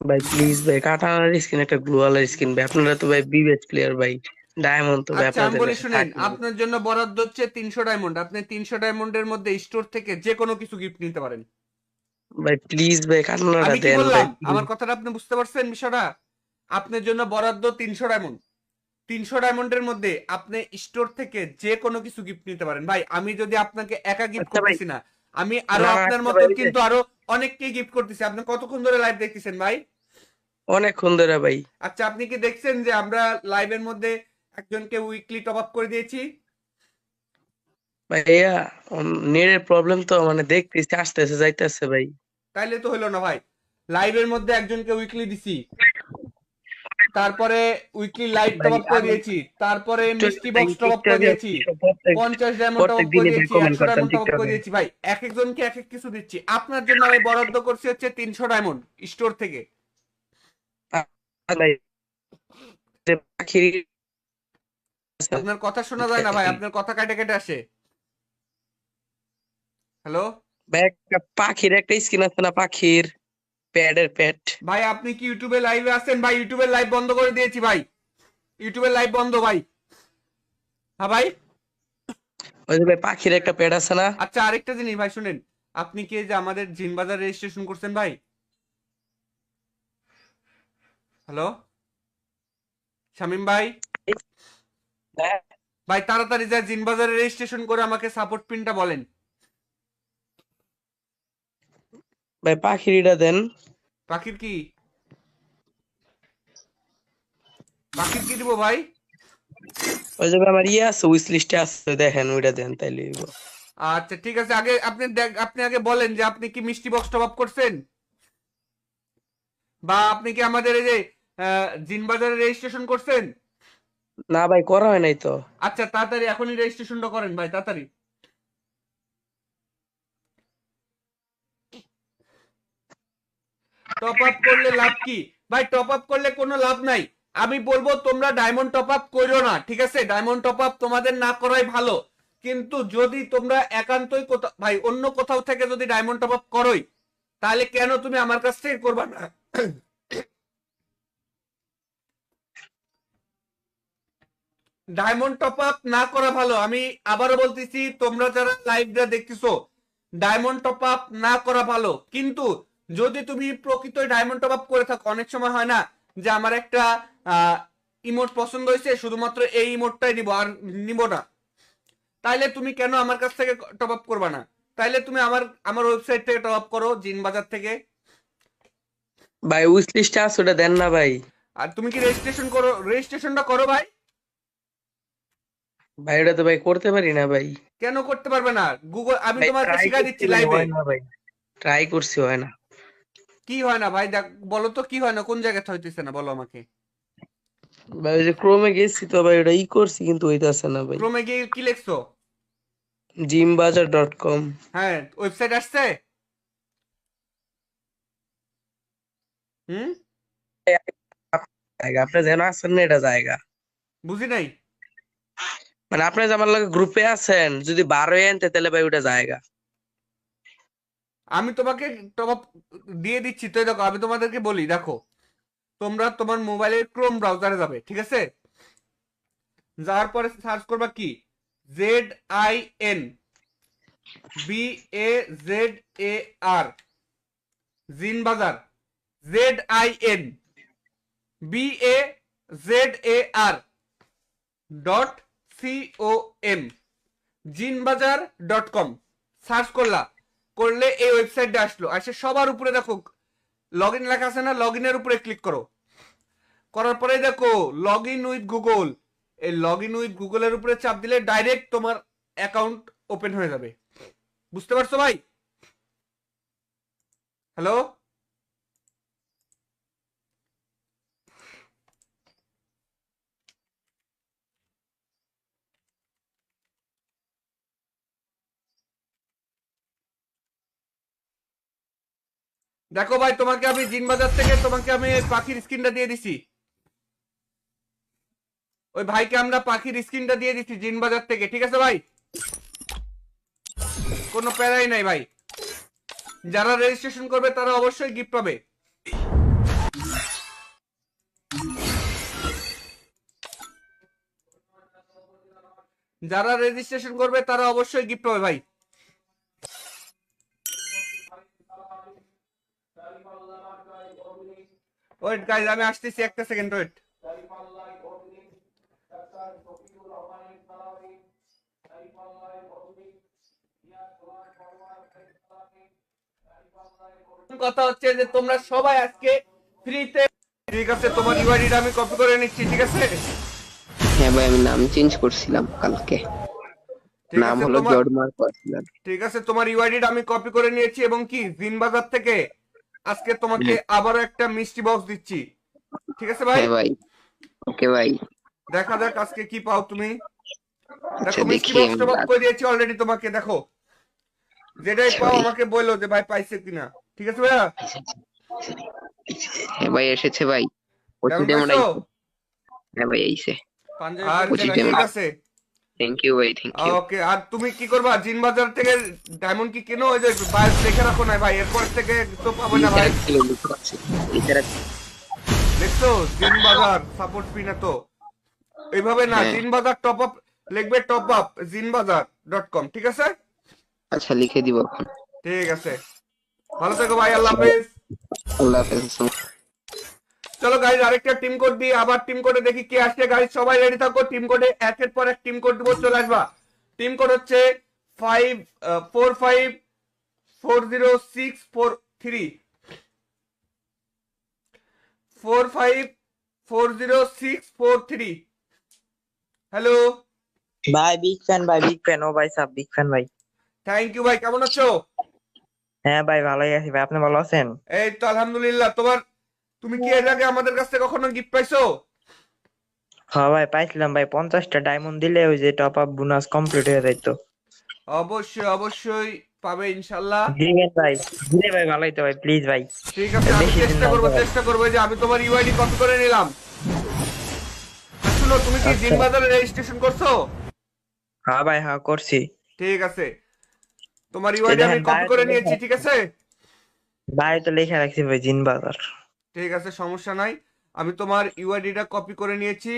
ভাই প্লিজ ভাই, কাটানোর স্কিন একটা গ্লোয়ালের স্কিন ভাই। আপনারা তো ভাই বিবেচ প্লেয়ার ভাই, ডায়মন্ড তো ভাই আচ্ছা আমি আপনাদের বলি কাছে শুনেন, থাকে। আপনার জন্য বরাদ্দ হচ্ছে 300 ডায়মন্ড। আপনি 300 ডায়মন্ডের মধ্যে স্টোর থেকে যে কোনো কিছু গিফট নিতে পারেন। ভাই প্লিজ ভাই, কাটানোটা আমি কি দেন বললাম? ভাই। আমার কথাটা আপনি বুঝতে পারছেন বিষয়টা? আপনার জন্য বরাদ্দ 300 ডায়মন্ড। 300 ডায়মন্ডের মধ্যে আপনি স্টোর থেকে যে কোনো কিছু গিফট নিতে পারেন। ভাই আমি যদি আপনাকে একা গিফট আচ্ছা ভাই, করতেছি না, আমি আরো না আপনার আচ্ছা মতন ভাই, কিন্তু আরো অনেককে গিফট করতেছি। আপনি কতক্ষণ ধরে লাইভ দেখতেছেন ভাই? অনেকক্ষণ ধরে ভাই। আচ্ছা আপনি কি দেখছেন যে আমরা লাইভের মধ্যে একজনকে উইকলি টপ আপ করে দিয়েছি? ভাইয়া নেটের প্রবলেম তো, মানে দেখতেছি আসতেছে যাইতেছে ভাই। তাইলে তো হলো না ভাই। লাইভের মধ্যে একজনকে উইকলি দিছি, তারপরে উইকলি লাইভ টপ ভাই আপ করে আমি দিয়েছি, তারপরে মিষ্টি টিকটকে বক্স টপ আপ করে দিয়েছি, প্রত্যেক 50 ডায়মন্ড টপ প্রত্যেক আপ করে দিনই ভাই দিয়েছি, কমেন্ট 100 করতাম ডায়মন্ড টপ আপ করে টিকটকে। দিয়েছি। ভাই এক একজনকে এক এক কিছু দিচ্ছি। আপনার জন্য আমি বরাদ্দ করছি হচ্ছে 300 ডায়মন্ড স্টোর থেকে। ভাই যে পাখির আছে, আপনার কথা শোনা যায় না ভাই, আপনার কথা কেটে কেটে আসে। হ্যালো ভাই একটা পাখির একটা স্কিন আছে না, পাখির প্যাডের প্যাড। ভাই, আপনি কি ইউটিউবে লাইভে আছেন? ভাই ইউটিউবের লাইভ বন্ধ করে দিয়েছি ভাই, ইউটিউবের লাইভ বন্ধ ভাই। হ্যাঁ ভাই। ওই যে ভাই পাখির একটা প্যাড আছে না। আচ্ছা আরেকটা জিনিস ভাই শুনেন, আপনি কি এই যে আমাদের জিনবাজার রেজিস্ট্রেশন করছেন ভাই? হ্যালো শামিম ভাই। হ্যাঁ, ভাই তাড়াতাড়ি যা জিনবাজারে রেজিস্ট্রেশন করে আমাকে সাপোর্ট পিনটা বলেন। ভাই পাখিরটা দেন। পাখির কি, পাখির কি দিব ভাই? ওই যে ভাই আমার ইয়ে আছে, উইশ লিস্টে আছে, দেখেন ওইটা দেন তাইলে হইব। আচ্ছা ঠিক আছে, আগে আপনি আগে বলেন যে আপনি কি মিষ্টি বক্স টপ আপ করছেন, বা আপনি কি আমাদের এই যে জিনবাজারে রেজিস্ট্রেশন করছেন? না ভাই করা হয় নাই তো। আচ্ছা তাড়াতাড়ি এখনই রেজিস্ট্রেশনটা করেন ভাই, তাড়াতাড়ি। টপ আপ করলে লাভ কি ভাই? টপ আপ করলে কোনো লাভ নাই। আমি বলবো তোমরা ডায়মন্ড টপ আপ করো না, ঠিক আছে? ডায়মন্ড টপ আপ তোমাদের না করাই ভালো। কিন্তু যদি তোমরা একান্তই ভাই অন্য কোথাও থেকে যদি ডায়মন্ড টপ আপ করোই, তাহলে কেন তুমি আমার কাছ থেকে করবা না? ডায়মন্ড টপ আপ না করা ভালো। আমি আবারও বলতেছি, তোমরা যারা লাইভটা দেখতেছো, ডায়মন্ড টপ আপ না করা ভালো। কিন্তু যদি তুমি প্রকৃত ডায়মন্ড টপ আপ করে থাকো, অনেক সময় হয় না যে আমার একটা ইমোট পছন্দ হয়েছে, শুধুমাত্র এই ইমোটটাই নিব আর নিব না, তাইলে তুমি কেন আমার কাছ থেকে টপ আপ করবা না? তাইলে তুমি আমার আমার ওয়েবসাইট থেকে টপ আপ করো, জিন বাজার থেকে। ভাই উইশ লিস্টে আছে, ওটা দেন না ভাই। আর তুমি কি রেজিস্ট্রেশন করো? রেজিস্ট্রেশনটা করো ভাই। ভাই ওটা তো ভাই করতে পারি না ভাই। কেন করতে পারবে না? গুগল, আমি ভাই তোমাকে ট্রাই শিখাই করছি দিচ্ছি ভাই, লাইভে। হয় না ভাই। ট্রাই করছি, হয় না। কি হয় না ভাই? দেখ বলো তো কি হয় না, কোন জায়গাতে হইতেছে না বলো আমাকে। ভাই ওই যে ক্রোমে গেছি তো ভাই, ওটা ই করছি কিন্তু হইতাছে না ভাই। ক্রোমে গিয়ে কি লিখছো? জিমবাজার.com। হ্যাঁ ওয়েবসাইট আসছে। হুম, জায়গা আপনি যেন আছেন না, এটা জায়গা। বুঝি নাই। মানে আপনি যে আমার লগে গ্রুপে আছেন, যদি 12 আনতে তাহলে ভাই ওটা জায়গা। আমি তোমাকে টপ আপ দিয়ে দিচ্ছি তো, দেখো আমি তোমাদেরকে বলি, দেখো তোমরা তোমার মোবাইলের ক্রোম ব্রাউজারে যাবে, ঠিক আছে? যাওয়ার পরে সার্চ করবা কি, ZINBAZAR, জিন বাজার, ZINBAZAR.com, জিনবাজার.com সার্চ করলে এই ওয়েবসাইটটা আসলো। আসে সবার উপরে দেখো লগ ইন লেখা আছে না, লগ ইনের উপরে ক্লিক করো। করার পরে দেখো লগ ইন উইথ গুগল, এই লগ ইন উইথ গুগলের উপরে চাপ দিলে ডাইরেক্ট তোমার অ্যাকাউন্ট ওপেন হয়ে যাবে। বুঝতে পারছো ভাই? হ্যালো, দেখো ভাই, তোমাকে আমি জিন বাজার থেকে তোমাকে আমি এই পাখির স্কিনটা দিয়ে দিছি। ওই ভাইকে আমরা পাখির স্কিনটা দিয়ে দিছি জিন বাজার থেকে, ঠিক আছে ভাই? কোনো প্যারাই নাই ভাই। যারা রেজিস্ট্রেশন করবে তারা অবশ্যই গিফট পাবে। যারা রেজিস্ট্রেশন করবে তারা অবশ্যই গিফট পাবে ভাই। ওয়েট গাইজ, আমি আসতেছি, একটা সেকেন্ড ওয়েট। কথা হচ্ছে যে তোমরা সবাই আজকে ফ্রিতে, ঠিক আছে? তোমার ইউআইডিটা আমি কপি করে নিচ্ছি, ঠিক আছে? হ্যাঁ ভাই, আমি নাম চেঞ্জ করছিলাম কালকে। ঠিক নাম আছে হলো তোমার, জর্মার কসলার। ঠিক আছে, তোমার ইউআইডিটা আমি কপি করে নিয়েছি এবং কি জিন বাজার থেকে আজকে তোমাকে আবারও একটা মিষ্টি বক্স দিচ্ছি, ঠিক আছে ভাই? হ্যাঁ ভাই, ওকে ভাই। দেখা যাক আজকে কি পাও তুমি। আচ্ছা দেখো মিষ্টি দেখি বক্স আমি টপ আপ করে দিয়েছি অলরেডি তোমাকে। দেখো যেটাই আচ্ছা পাও ভাই। আমাকে বললো যে ভাই পাইছে কিনা, ঠিক আছে ভাইয়া? হ্যাঁ ভাই, এসেছে ভাই। ডায়মন্ড 25 পাইছো? ডায়মন্ড। হ্যাঁ ভাই, আইছে। আর 25 ঠিক ডায়মন্ড। আছে, থ্যাংক ইউ ভাই, থ্যাংক ইউ। ওকে। আর তুমি কি করবা, জিন বাজার থেকে ডায়মন্ড কি কেনো? ওই যে বায়োস লিখে রাখো না ভাই, এরপর থেকে তো পাবে না ভাই। দেখছো, জিন বাজার সাপোর্ট ফি না তো, এইভাবে না। হ্যাঁ। জিন বাজার টপ আপ লিখবে, টপ আপ জিনবাজার.com, ঠিক আছে? আচ্ছা, লিখে দিব এখন। ঠিক আছে, ভালো থেকো ভাই, আল্লাহ হাফেজ। আল্লাহ হাফেজ। চলো গাইজ, আরেকটা টিম কোড দিই, আবার টিম কোডে দেখি কে আসছে। গাইজ সবাই রেডি থাকো, টিম কোডে একের পর এক টিম কোড দিব, চলে আসবা। টিম কোড হচ্ছে 45406443, 45406443। হ্যালো, ভাই বিগ ফ্যান ভাই, বিগ ফ্যান। ও ভাই সাব, বিগ ফ্যান ভাই। থ্যাংক ইউ ভাই। কেমন আছো? হ্যাঁ ভাই, ভালোই আছি ভাই, আপনি ভালো আছেন? এই তো আলহামদুলিল্লাহ। তুমি কি এর আগে আমাদের কাছ থেকে কখনো গিফট পাইছো? হ্যাঁ ভাই, পাইছিলাম ভাই। 50টা ডায়মন্ড দিলে ওই যে টপ আপ বোনাস কমপ্লিট হয়ে যাইতো। অবশ্যই অবশ্যই পাবে ইনশাল্লাহ। দিবেন ভাই, দিলে ভাই ভালোই তো ভাই, প্লিজ ভাই। ঠিক আছে, আমি বেশি দিন চেষ্টা নাই করবো, তো ভাই। চেষ্টা করবো। এই যে আমি তোমার ইউআইডি কপি করে নিলাম। আর শুনো, তুমি কি জিন আচ্ছা। বাজারে রেজিস্ট্রেশন করছো? হ্যাঁ ভাই, হ্যাঁ করছি। ঠিক আছে, তোমার এই ইউআইডি আমি দেখেন কপি বায়োতে করে লেখা, নিয়েছি, ঠিক আছে? বায়োতে লেখা রাখছি ভাই জিন বাজার। ঠিক আছে, সমস্যা নাই। আমি তোমার ইউআইডিটা কপি করে নিয়েছি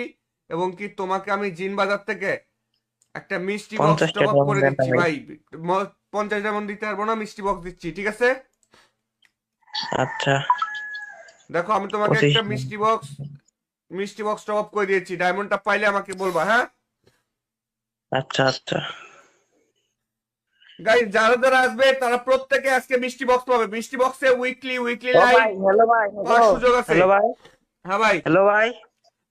এবং কি তোমাকে আমি জিন বাজার থেকে একটা মিষ্টি বক্স 50টা টপ আপ ডায়মন্ড করে দেন না দিচ্ছি ভাই। ভাই। 50 যেমন দিতে পারবো না, মিষ্টি বক্স দিচ্ছি, ঠিক আছে? আচ্ছা। দেখো আমি তোমাকে 25। একটা মিষ্টি বক্স টপ আপ করে দিয়েছি। ডায়মন্ডটা পাইলে আমাকে বলবা, হ্যাঁ? আচ্ছা আচ্ছা। গাইস, যারা যারা আসবে তারা প্রত্যেকে আজকে মিষ্টি বক্স পাবে। মিষ্টি বক্সে উইকলি ও লাইভ ভাই, হ্যালো ভাই, হ্যালো। পাওয়ার সুযোগ আছে। হ্যালো ভাই, হ্যাঁ ভাই, হ্যালো ভাই।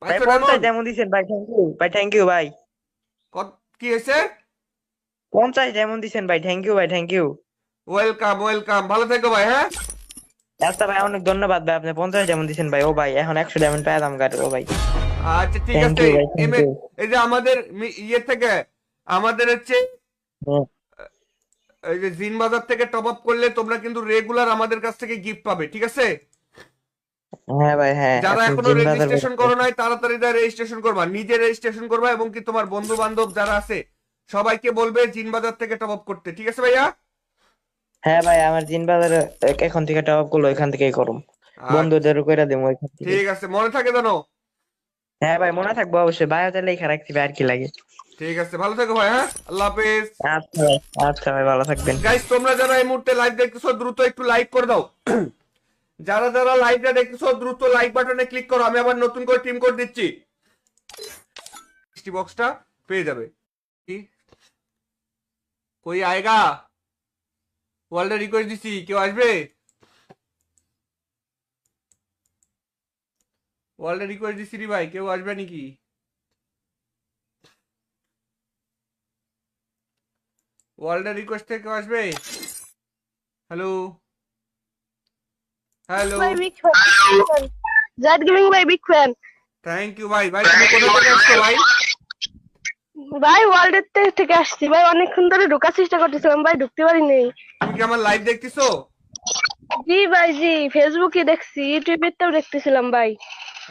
ভাই পাইছো 50 ডায়মন্ড? ডায়মন্ড দিছেন ভাই, থ্যাংক ইউ ভাই, থ্যাংক ইউ ভাই। কি হয়েছে? 50 ডায়মন্ড দিছেন ভাই, থ্যাংক ইউ ভাই, থ্যাংক ইউ। ওয়েলকাম ওয়েলকাম, ভালো থেকো ভাই, হ্যাঁ? আচ্ছা ভাই, অনেক ধন্যবাদ ভাই, আপনি 50 ডায়মন্ড দিছেন ভাই। ও ভাই, এখন 100 ডায়মন্ড পাই দাম গাড়ি। ও ভাই আচ্ছা ঠিক থ্যাংক আছে। ইউ ভাই, থ্যাংক ইউ। এই যে আমাদের ইয়ে থেকে, আমাদের হচ্ছে এই যে জিন বাজার থেকে টপ আপ করলে তোমরা কিন্তু রেগুলার আমাদের কাছ থেকে গিফট পাবে, ঠিক আছে? হ্যাঁ ভাই, হ্যাঁ। যারা আপনি এখনো জিন বাজার রেজিস্ট্রেশন করো নাই তাড়াতাড়ি রেজিস্ট্রেশন করবা, নিজে রেজিস্ট্রেশন করবা এবং কি তোমার বন্ধু বান্ধব যারা আছে সবাইকে বলবে জিন বাজার থেকে টপ আপ করতে, ঠিক আছে ভাইয়া? হ্যাঁ ভাই, আমার জিন বাজারে এখন থেকে টপ আপ করলো, ওইখান থেকেই করুম। বন্ধুদের কইরা দেবো ওইখান থেকে। ঠিক আছে, মনে থাকে জানো? হ্যাঁ ভাই, মনে থাকবো অবশ্যই, বায়োতে লেখা রাখছি ভাই, আর কি লাগে। ঠিক আছে, ভালো থেকো ভাই, হ্যাঁ? আল্লাহ হাফেজ। আচ্ছা ভাই, আচ্ছা ভাই, ভালো থাকবেন। গাইস, তোমরা যারা এই মুহূর্তে লাইভ দেখতেছো দ্রুত একটু লাইক করে দাও। যারা যারা লাইভটা দেখতেছো দ্রুত লাইক বাটনে ক্লিক করো। আমি আবার নতুন করে টিম কোড দিচ্ছি, মিষ্টি বক্সটা পেয়ে যাবে। কি কই আয়েগা? ওয়ার্ল্ডে রিকোয়েস্ট দিছি, কেউ আসবে? ওয়ার্ল্ডে রিকোয়েস্ট দিছি রে ভাই, কেউ আসবে নাকি? ওয়ার্ল্ডের রিকোয়েস্ট থেকে আসবে। হ্যালো হ্যালো, ভাই বিগ ফ্যান, জেড গেমিং ভাই বিগ ফ্যান। থ্যাংক ইউ ভাই। ভাই তুমি কোথা থেকে আসছো ভাই? ভাই ওয়ার্ল্ডের থেকে আসছি ভাই, অনেকক্ষণ ধরে ঢোকার চেষ্টা করতেছিলাম ভাই, ঢুকতে পারিনি। তুমি কি আমার লাইভ দেখতেছো? জি ভাই জি, ফেসবুকে দেখছি, ইউটিউবেতেও দেখতেছিলাম ভাই।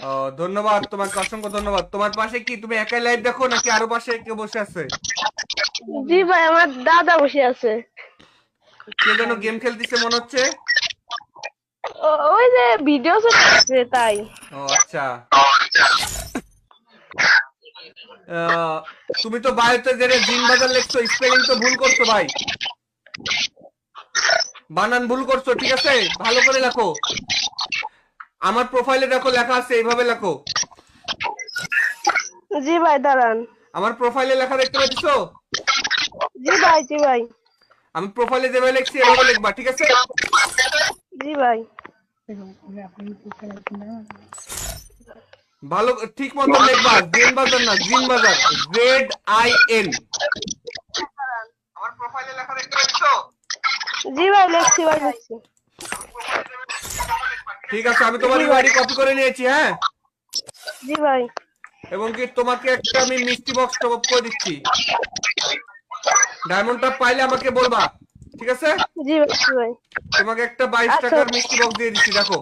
ও ধন্যবাদ তোমাকে, অসংখ্য ধন্যবাদ। তোমার পাশে কি তুমি একাই লাইভ দেখো নাকি আরো পাশে কেউ বসে আছে? জি ভাই, আমার দাদা বসে আছে। কে যেন গেম খেলতেছে মনে হচ্ছে। ওই যে ভিডিও চলছে তাই। ও আচ্ছা। তুমি তো বায়োতে যে জিন বাজার লিখছো, স্পেলিং তো ভুল করছো ভাই, বানান ভুল করছো, ঠিক আছে? ভালো করে লেখো। আমার প্রোফাইলে দেখো লেখা আছে, এইভাবে লেখো। জি ভাই দাঁড়ান। আমার প্রোফাইলে লেখা দেখতে পাচ্ছো? জি ভাই জি ভাই। আমি প্রোফাইলে যেভাবে লিখছি এভাবে লিখবা, ঠিক আছে? জি ভাই। ভালো ঠিক মতো লিখবা, জিন বাজার না, জিন বাজার, ZIN। আমার প্রোফাইলে লেখা দেখতে পাচ্ছো? জি ভাই লিখছি ভাই, লিখছি। ঠিক আছে, আমি তোমার ইউআইডি কপি করে নিয়েছি, হ্যাঁ? জি ভাই। এবং কি তোমাকে একটা আমি মিষ্টি বক্স টপ আপ করে দিচ্ছি। ডায়মন্ডটা পাইলে আমাকে বলবা, ঠিক আছে? জি ভাই জি ভাই। তোমাকে একটা 22 আচ্ছা। টাকার মিষ্টি বক্স দিয়ে দিচ্ছি, দেখো।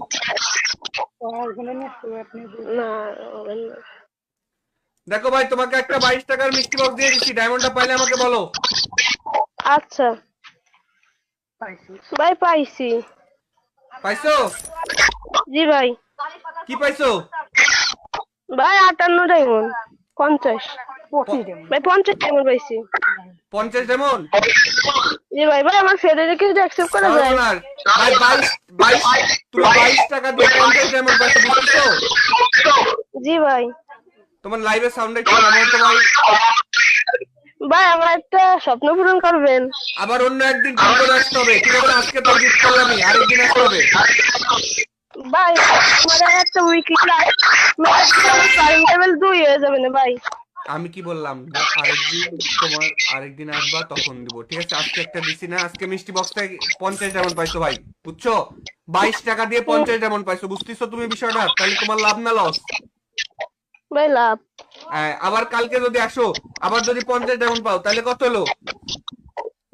না হবে না। দেখো ভাই, তোমাকে একটা 22 টাকার মিষ্টি বক্স দিয়ে দিচ্ছি, ডায়মন্ডটা পাইলে আমাকে বলো। আচ্ছা ভাই, পাইছি। পাইছো? জি ভাই। কি পাইছো? ভাই 58 ডায়মন্ড, 50 ভাই, 50 ডায়মন্ড পাইছি। 50 ডায়মন্ড? জি ভাই। ভাই আমার ফেডারেলকে যদি অ্যাকসেপ্ট করা যায়। ভাই 22 তুমি 22 টাকা দিয়ে 50 ডায়মন্ড পাইছো, বুঝছো? জি ভাই। তোমার লাইভে সাউন্ড একটু কমাও তো ভাই। ভাই আমার একটা স্বপ্ন পূরণ করবেন। আবার অন্য একদিন ঠিক করে আসতে হবে, ঠিক আছে? আজকে তো গিফট করলামই, আরেকদিন আসতে হবে। ভাই আমার একটা উইকলি টাইম টেবিল 2 হয়ে যাবে না ভাই। আমি কি বললাম, আরেকদিন তোমার আরেকদিন আসবা তখন দিব, ঠিক আছে? আজকে একটা দিছি না, আজকে মিষ্টি বক্স থেকে 50 ডায়মন্ড পাইছো ভাই, বুঝছো? 22 টাকা দিয়ে 50 ডায়মন্ড পাইছো, বুঝতেছো তুমি বিষয়টা? তাহলে তোমার লাভ না লস? ভাই লাভ। আবার কালকে যদি আসো, আবার যদি 50 ডায়মন্ড পাও, তাহলে কত হলো?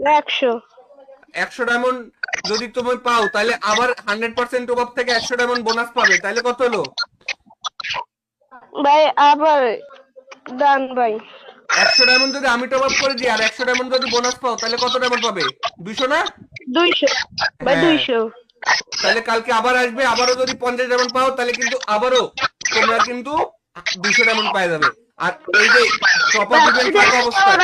100। 100 ডায়মন্ড যদি তুমি পাও, তাহলে আবার 100% টপ আপ থেকে 100 ডায়মন্ড বোনাস পাবে, তাহলে কত হলো? ভাই আবার ডান ভাই। 100 ডায়মন্ড যদি আমি টপ আপ করে দিই আর 100 ডায়মন্ড যদি বোনাস পাও, তাহলে কত ডায়মন্ড পাবে? 200 না? 200 ভাই, হ্যাঁ। 200। তাহলে কালকে আবার আসবে, আবারও যদি 50 ডায়মন্ড পাও, তাহলে কিন্তু আবারও তোমরা কিন্তু 200 ডায়মন্ড পাই যাবে। আর এই যে টপ আপ ইভেন্ট থাকা অবস্থায়